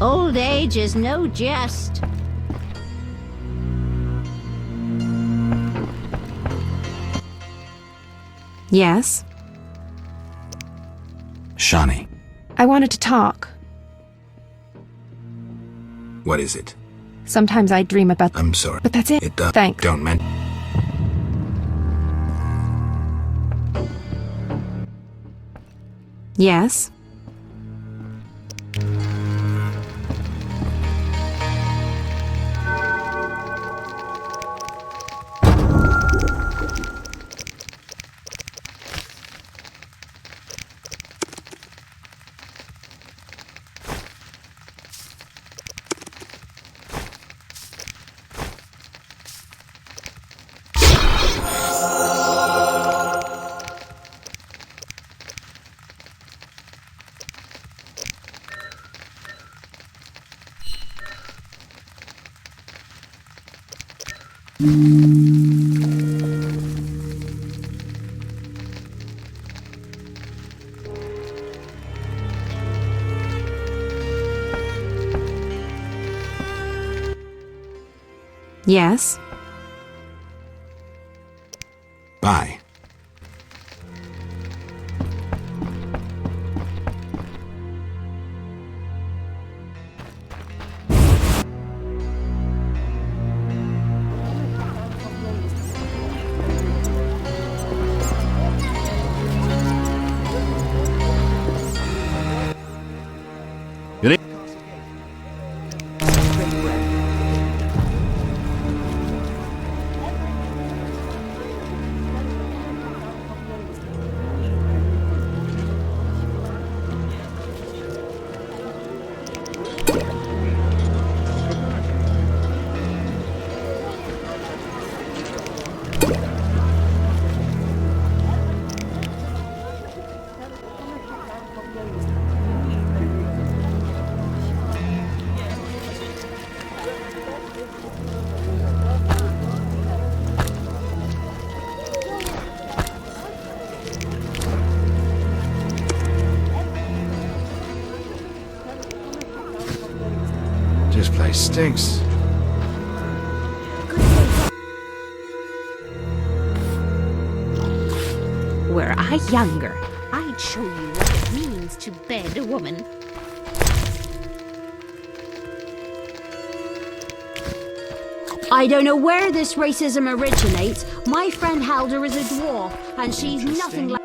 Old age is no jest. Yes? Shani, I wanted to talk. what is it? Sometimes I dream about... I'm sorry. But that's it. It does. Thanks. Don't mention... Yes? Yes? Bye. This place stinks. Were I younger, I'd show you what it means to bed a woman. I don't know where this racism originates. My friend Halder is a dwarf, and she's nothing like...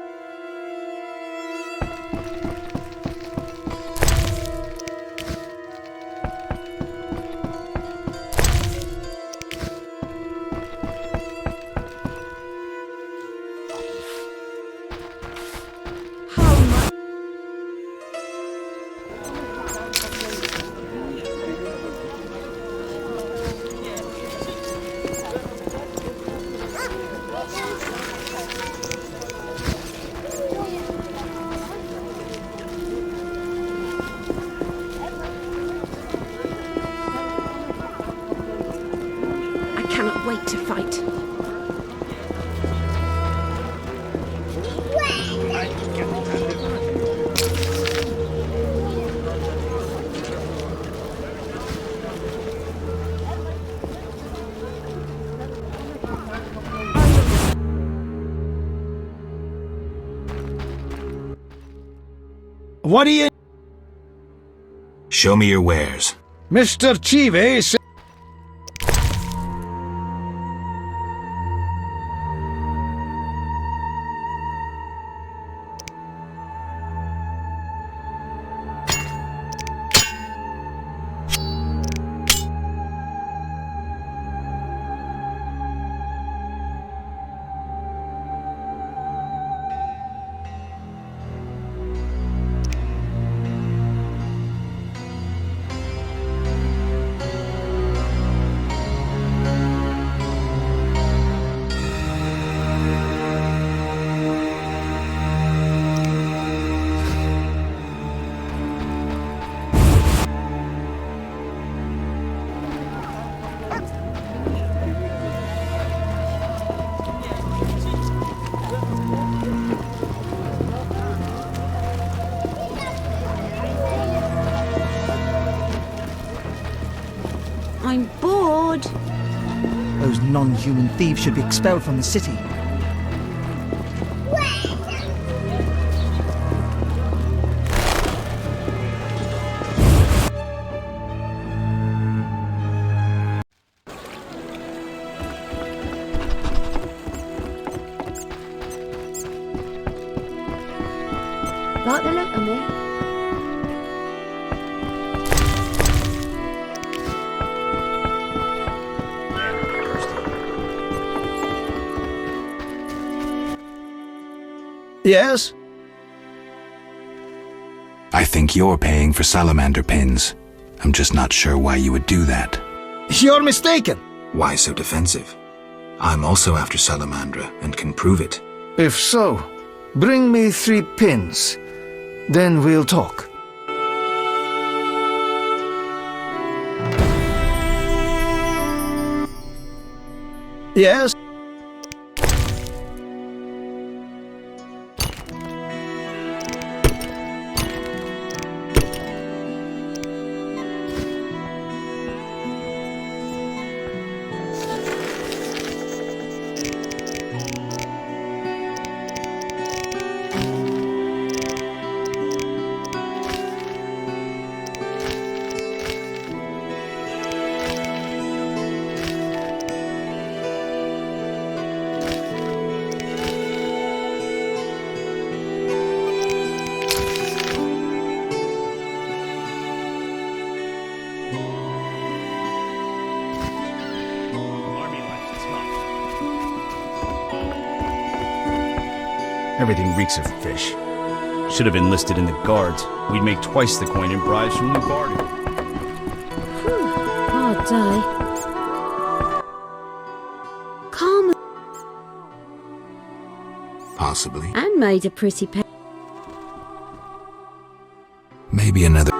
Wait to fight. What do you... Show me your wares. Mr. Chivay said... I'm bored. Those non-human thieves should be expelled from the city. Like the look of me? Yes? I think you're paying for salamander pins. I'm just not sure why you would do that. You're mistaken. Why so defensive? I'm also after salamandra and can prove it. If so, bring me 3 pins. Then we'll talk. Yes? Everything reeks of fish. Should have enlisted in the guards. We'd make twice the coin in bribes from Leuvaarden. Hard day. Calm. Possibly. And made a pretty pair. Maybe another...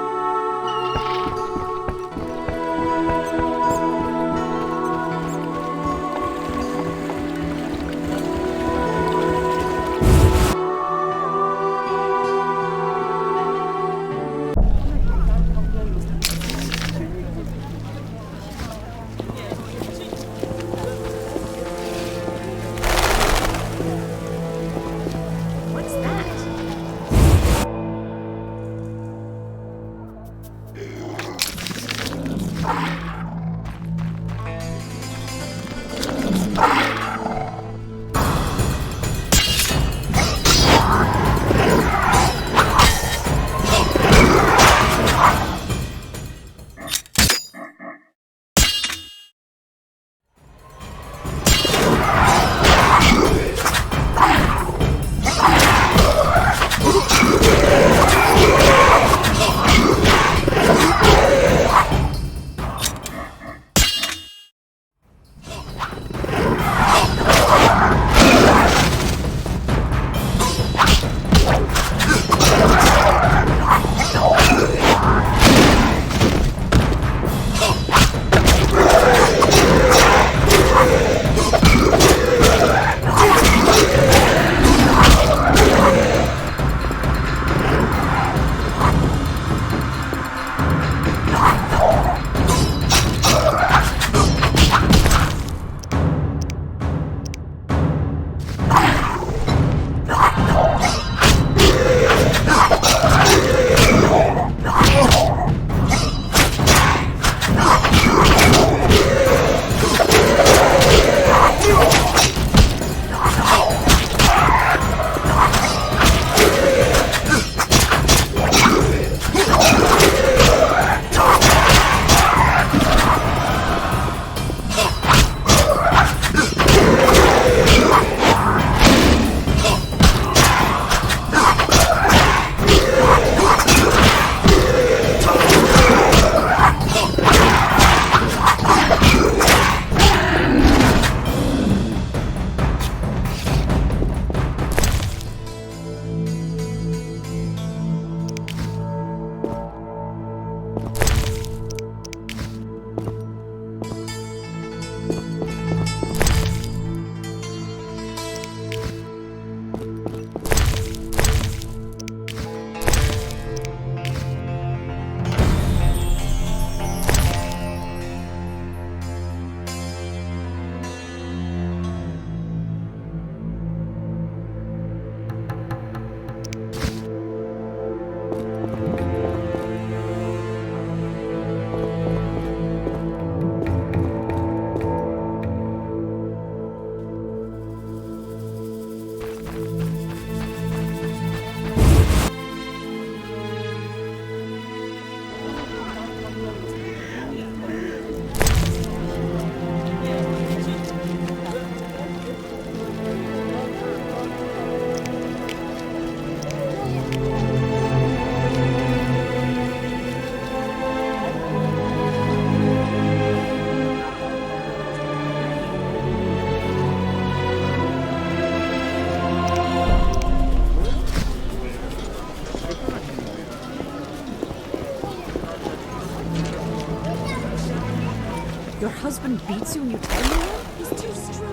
Your husband beats you and you tell me that? He's too strong.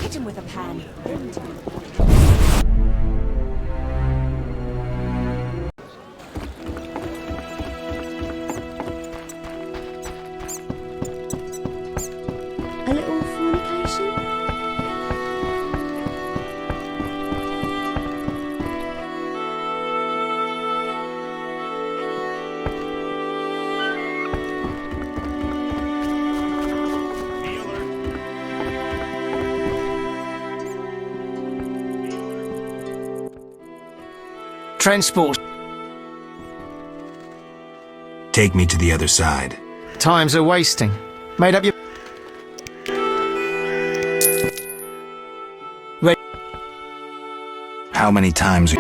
Hit him with a pan. A little fornication? Transport. Take me to the other side. Times are wasting. Made up your... How many times?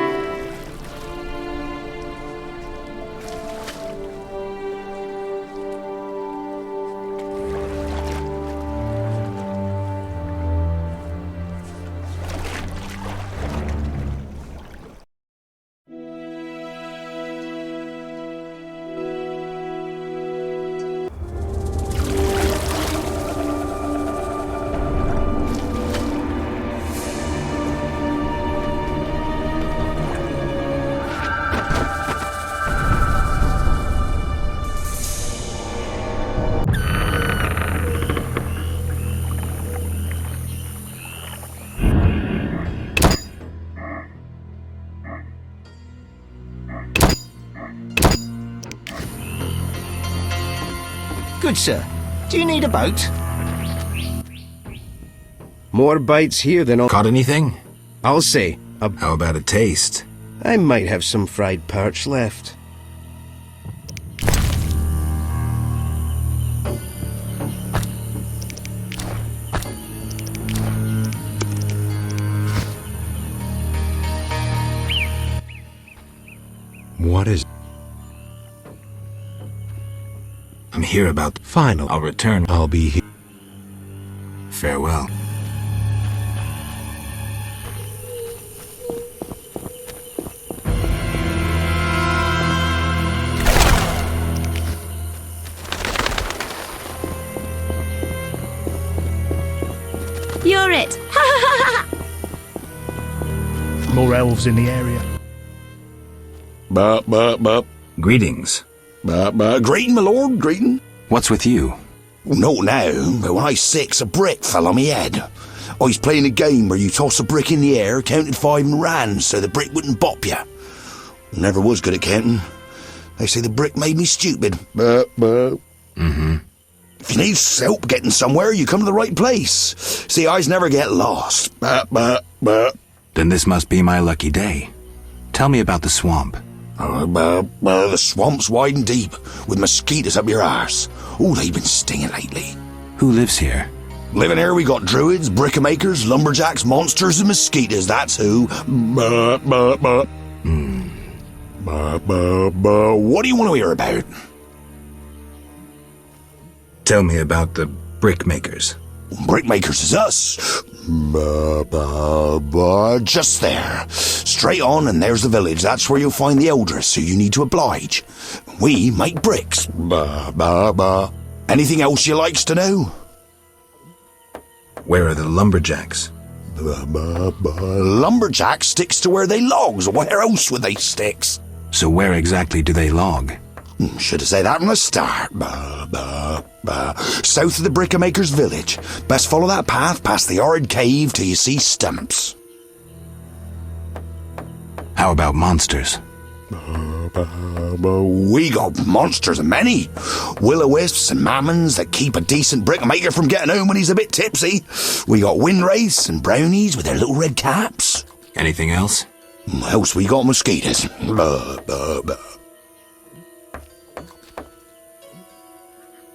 Good sir. Do you need a boat? More bites here than... Caught anything? I'll say. How about a taste? I might have some fried perch left. What is... I'm here about... Final. I'll return. I'll be here. Farewell. You're it! More elves in the area. Greetings. Greeting, my lord, greeting. What's with you? Not now, but when I was 6, a brick fell on me head. I was playing a game where you toss a brick in the air, counted 5 and ran so the brick wouldn't bop you. Never was good at counting. They say the brick made me stupid. Mm-hmm. If you need help getting somewhere, you come to the right place. See, I never get lost. Then this must be my lucky day. Tell me about the swamp. The swamp's wide and deep, with mosquitoes up your arse. Oh, they've been stinging lately. Who lives here? Living here, we got druids, brickmakers, lumberjacks, monsters, and mosquitoes. That's who. What do you want to hear about? Tell me about the brickmakers. Brickmakers is us. Just there. Straight on, and there's the village. That's where you'll find the eldress, who you need to oblige. We make bricks. Anything else you likes to know? Where are the lumberjacks? Lumberjack sticks to where they logs. Where else would they sticks? So where exactly do they log? Should have said that from the start. South of the brickmaker's village. Best follow that path past the horrid cave till you see stumps. How about monsters? We got monsters many. Will-o-wisps and mammons that keep a decent brickmaker from getting home when he's a bit tipsy. We got windwraiths and brownies with their little red caps. Anything else? Else we got mosquitoes.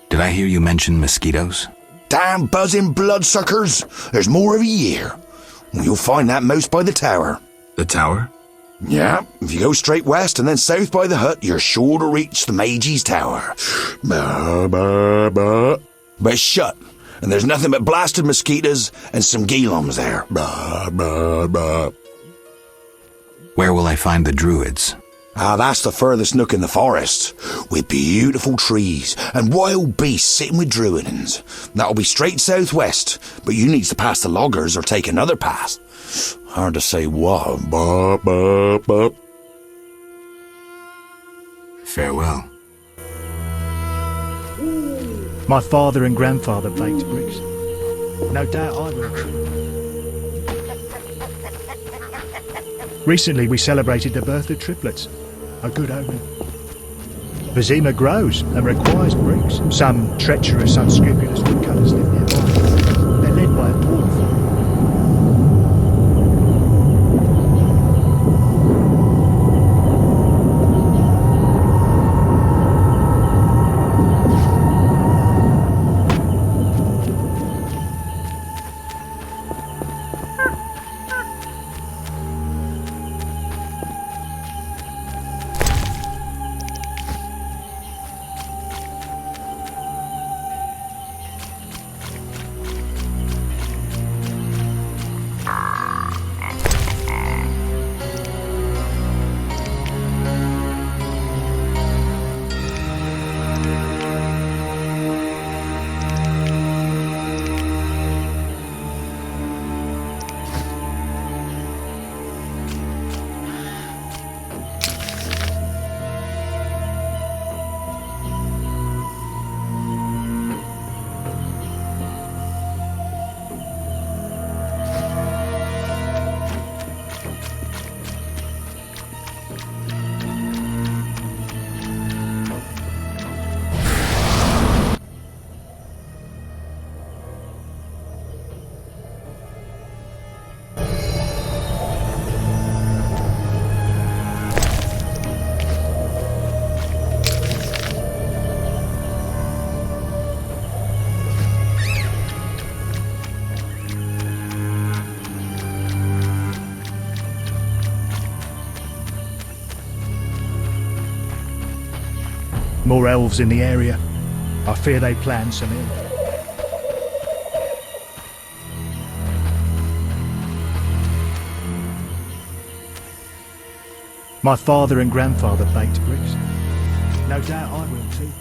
Did I hear you mention mosquitoes? Damn buzzing bloodsuckers. There's more every year. You'll find that most by the tower. The tower? Yeah, if you go straight west and then south by the hut, you're sure to reach the Mage's Tower. But it's shut, and there's nothing but blasted mosquitoes and some geelums there. Where will I find the druids? That's the furthest nook in the forest, with beautiful trees and wild beasts sitting with druidans. That'll be straight southwest, but you need to pass the loggers or take another path. Hard to say what. Farewell. My father and grandfather baked bricks. No doubt I will. Recently we celebrated the birth of triplets. A good omen. Vizima grows and requires bricks. Some treacherous, unscrupulous woodcutters live nearby. They're led by a dwarf. More elves in the area. I fear they plan some ill. My father and grandfather baked bricks. No doubt I will too.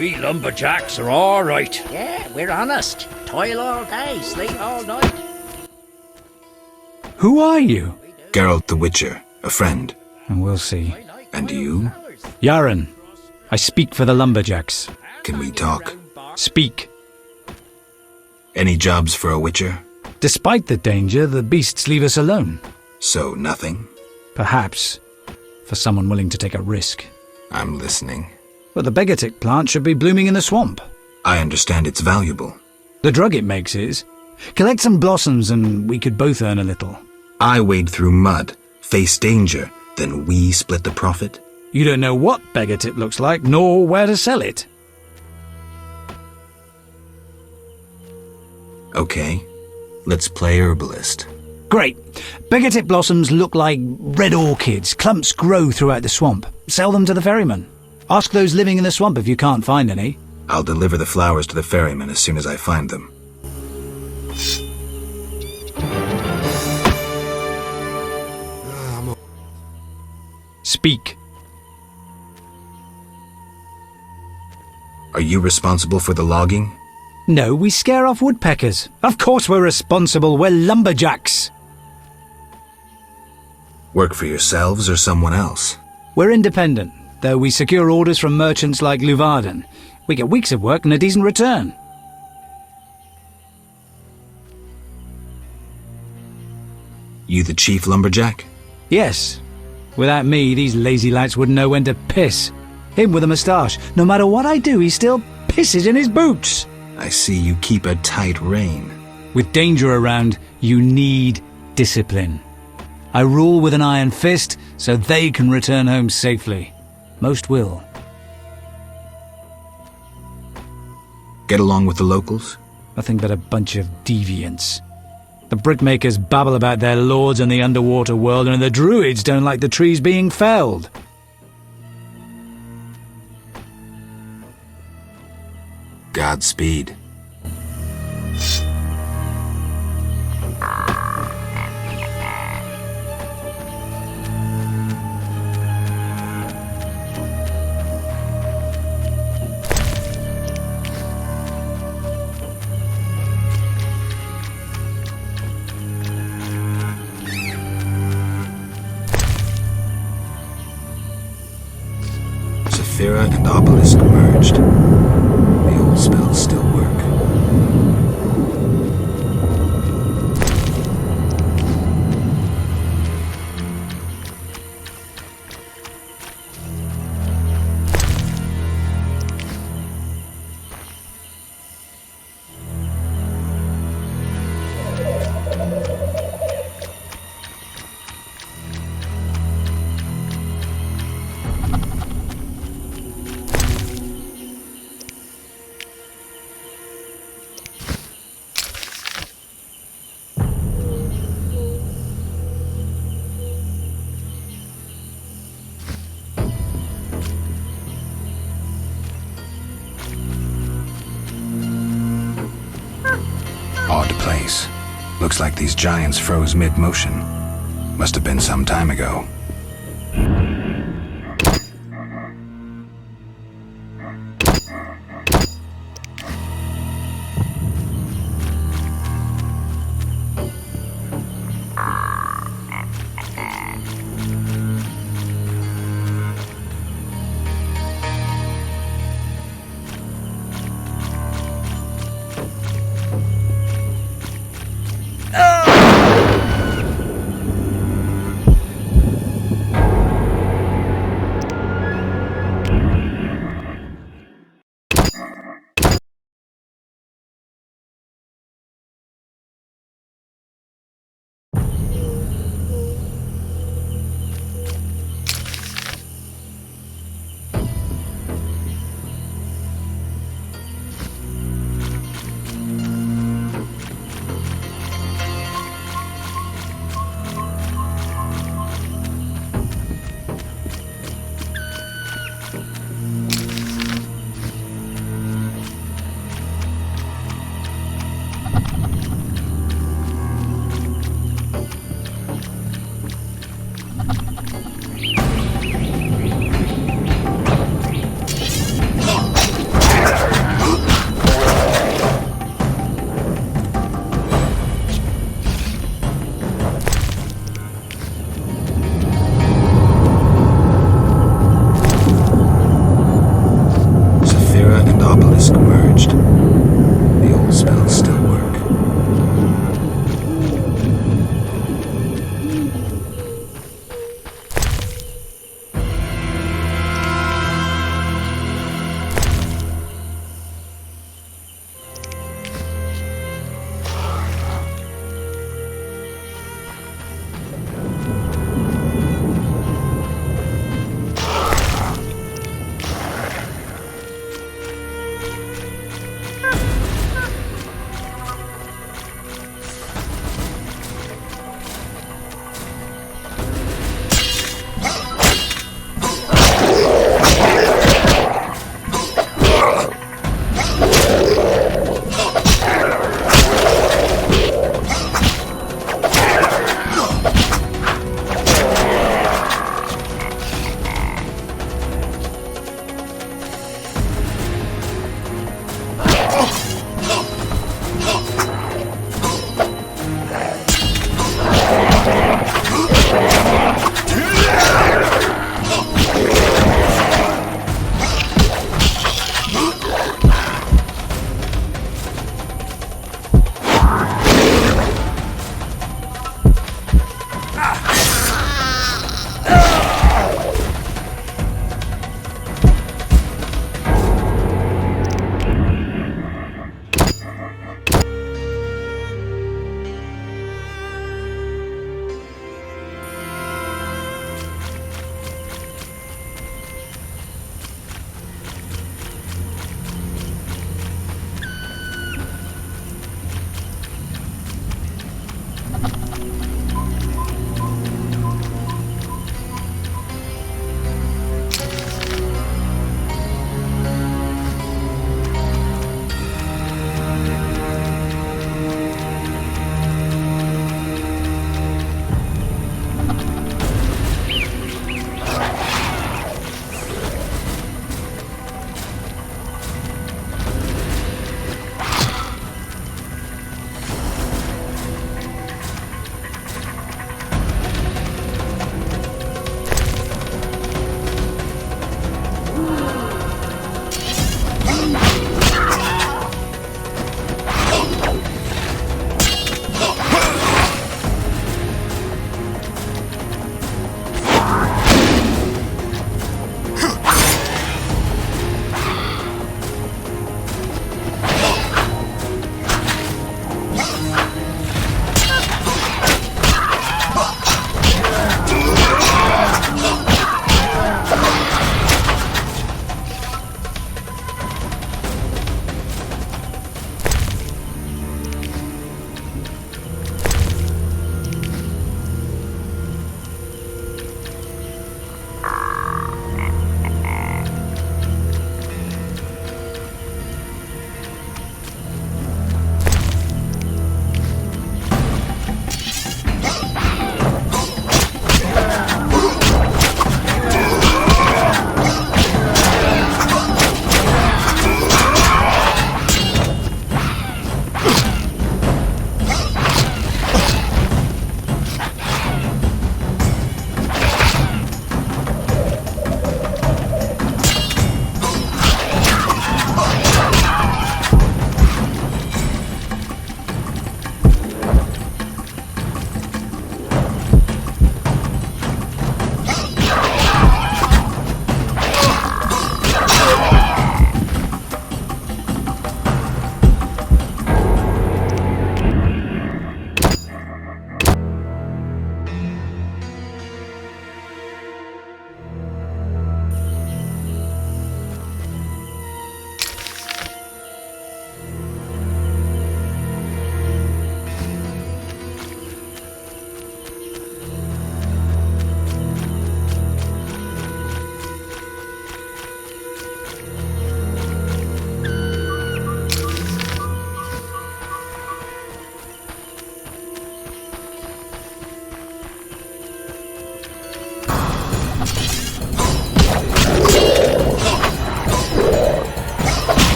We lumberjacks are all right. Yeah, we're honest. Toil all day, sleep all night. Who are you? Geralt the Witcher, a friend. And we'll see. And you? Yaren. I speak for the Lumberjacks. Can we talk? Speak. Any jobs for a Witcher? Despite the danger, the beasts leave us alone. So nothing? Perhaps. For someone willing to take a risk. I'm listening. But the begatic plant should be blooming in the swamp. I understand it's valuable. The drug it makes is. Collect some blossoms and we could both earn a little. I wade through mud, face danger, then we split the profit? You don't know what begatip looks like, nor where to sell it. Okay, let's play herbalist. Great. Begatip blossoms look like red orchids. Clumps grow throughout the swamp. Sell them to the ferryman. Ask those living in the swamp if you can't find any. I'll deliver the flowers to the ferryman as soon as I find them. Speak. Are you responsible for the logging? No, we scare off woodpeckers. Of course we're responsible. We're lumberjacks. Work for yourselves or someone else? We're independent, though we secure orders from merchants like Leuvaarden. We get weeks of work and a decent return. You the chief lumberjack? Yes. Without me, these lazy lads wouldn't know when to piss. Him with a moustache. No matter what I do, he still pisses in his boots. I see you keep a tight rein. With danger around, you need discipline. I rule with an iron fist, so they can return home safely. Most will. Get along with the locals? Nothing but a bunch of deviants. The brickmakers babble about their lords and the underwater world, and the druids don't like the trees being felled. Godspeed. Saphira and Obelisk merged. The old spells still work. Odd place. Looks like these giants froze mid-motion. Must have been some time ago.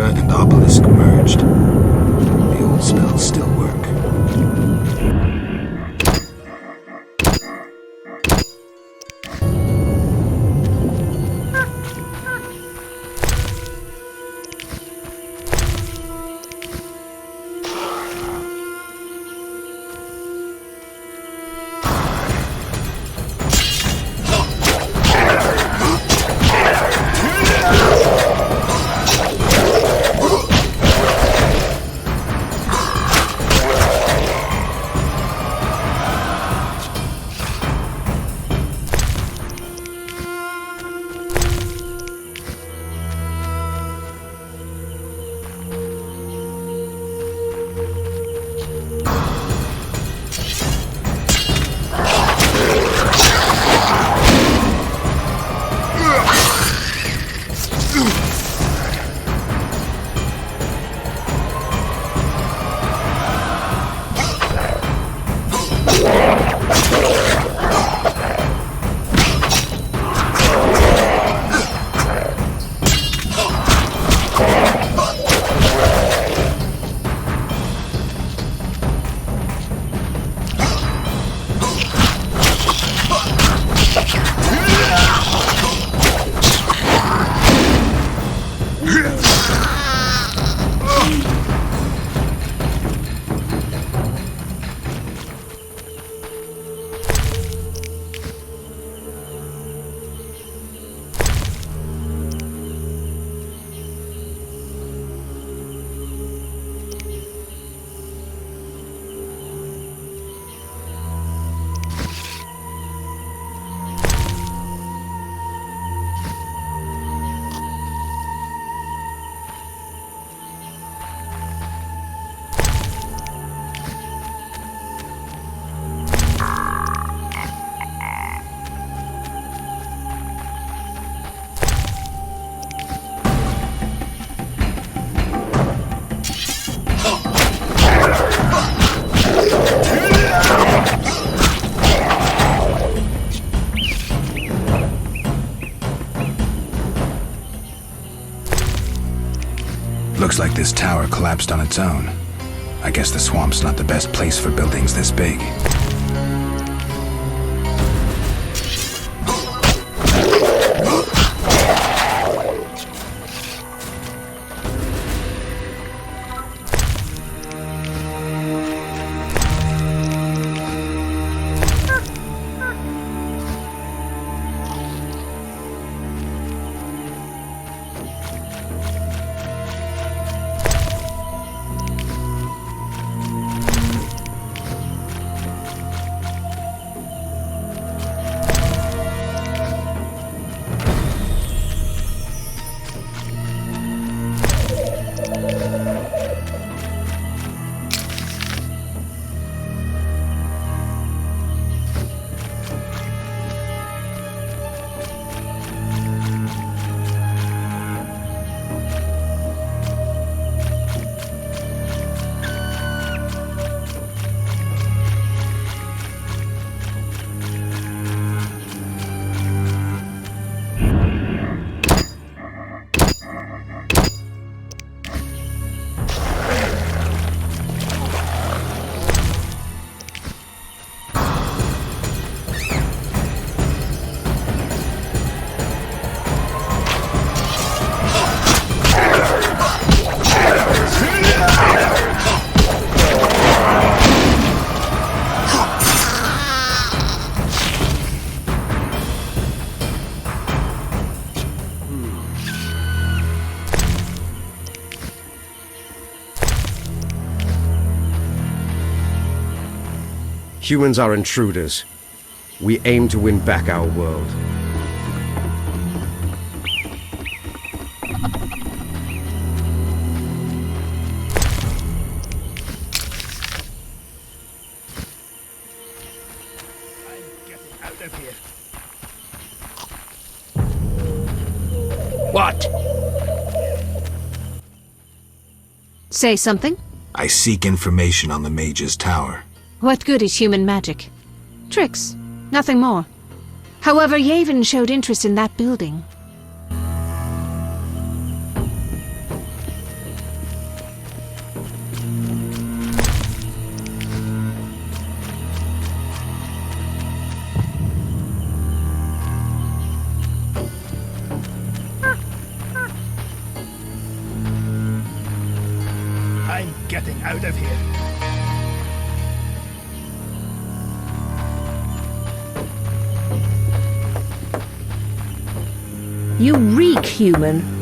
Aura and Obelisk merged. The old spells still work. Looks like this tower collapsed on its own. I guess the swamp's not the best place for buildings this big. Humans are intruders. We aim to win back our world. What? Say something? I seek information on the mage's tower. What good is human magic? Tricks, nothing more. However, Yaren showed interest in that building. I'm getting out of here. You reek, human.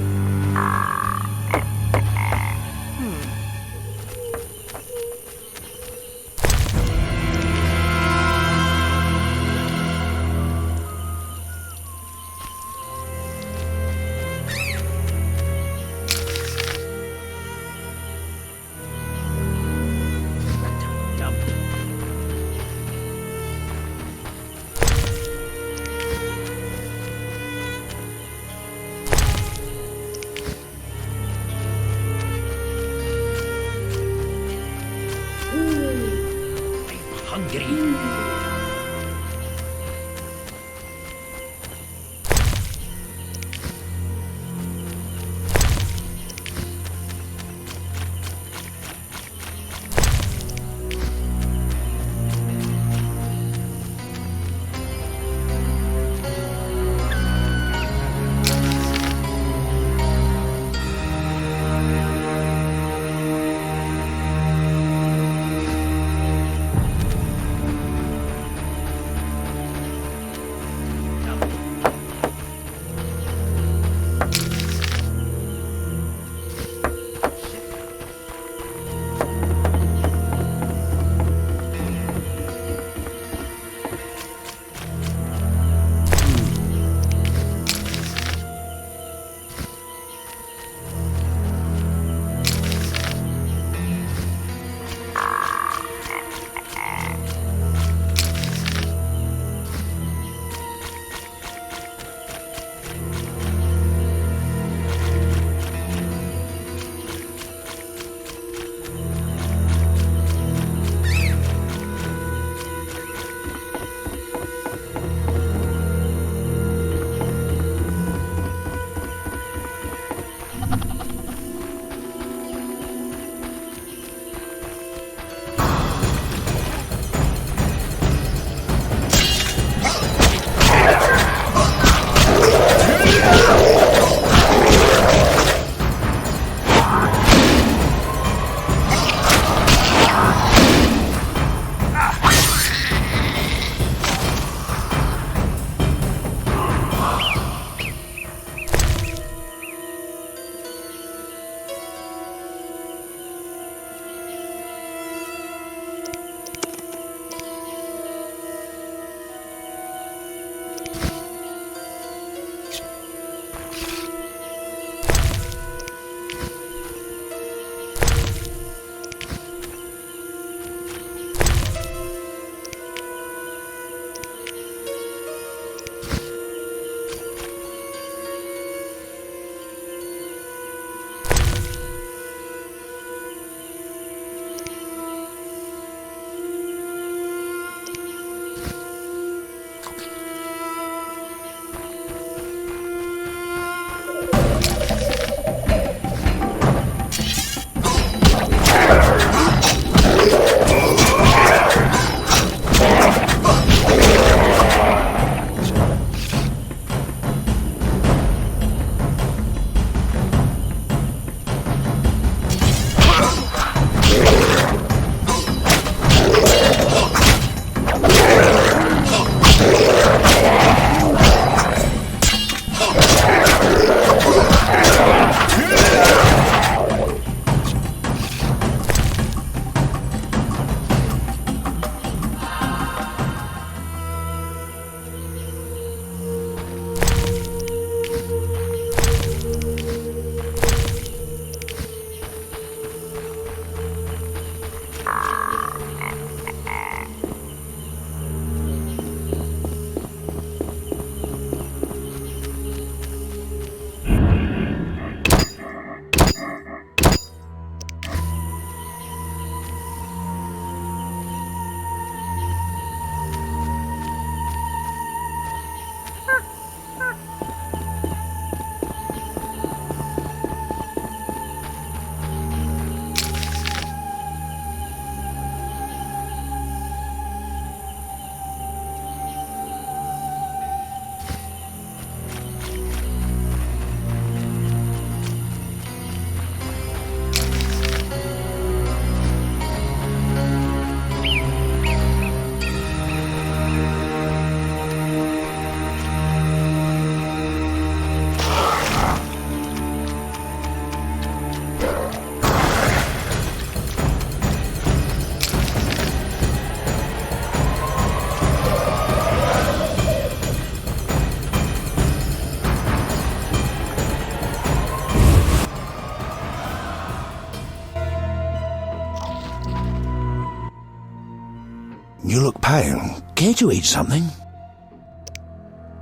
You look pale. Care to eat something?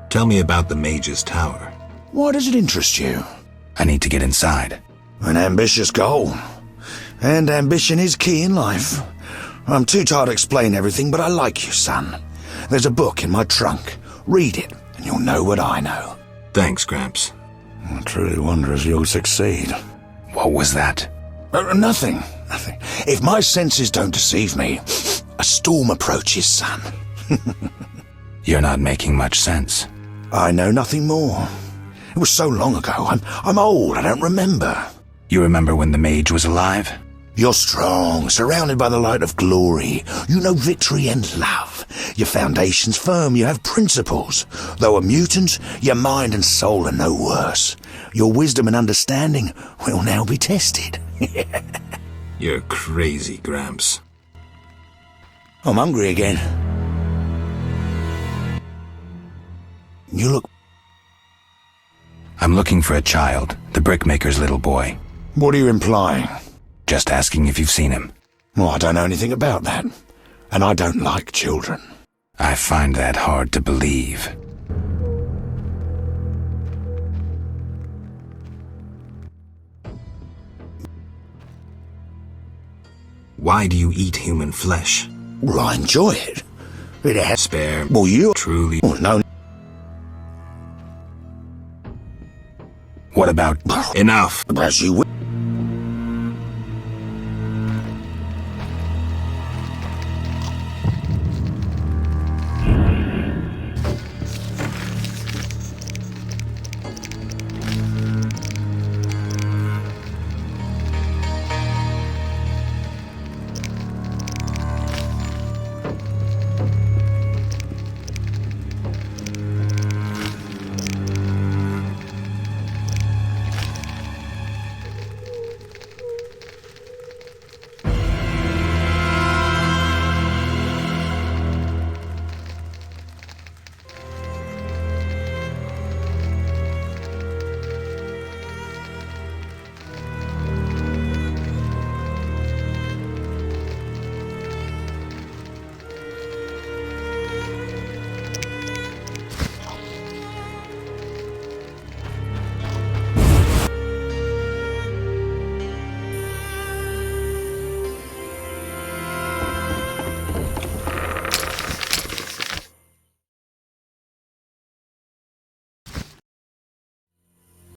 Tell me about the Mage's Tower. Why does it interest you? I need to get inside. An ambitious goal. And ambition is key in life. I'm too tired to explain everything, but I like you, son. There's a book in my trunk. Read it, and you'll know what I know. Thanks, Gramps. I truly wonder if you'll succeed. What was that? Nothing. If my senses don't deceive me, a storm approaches, son. You're not making much sense. I know nothing more. It was so long ago. I'm old. I don't remember. You remember when the mage was alive? You're strong, surrounded by the light of glory. You know victory and love. Your foundation's firm, you have principles. Though a mutant, your mind and soul are no worse. Your wisdom and understanding will now be tested. You're crazy, Gramps. I'm hungry again. You look... I'm looking for a child, the brickmaker's little boy. What are you implying? Just asking if you've seen him. Well, I don't know anything about that. And I don't like children. I find that hard to believe. Why do you eat human flesh? Well, I enjoy it. It has... Spare... Well, you... Truly... Well, no... What about... Enough! As you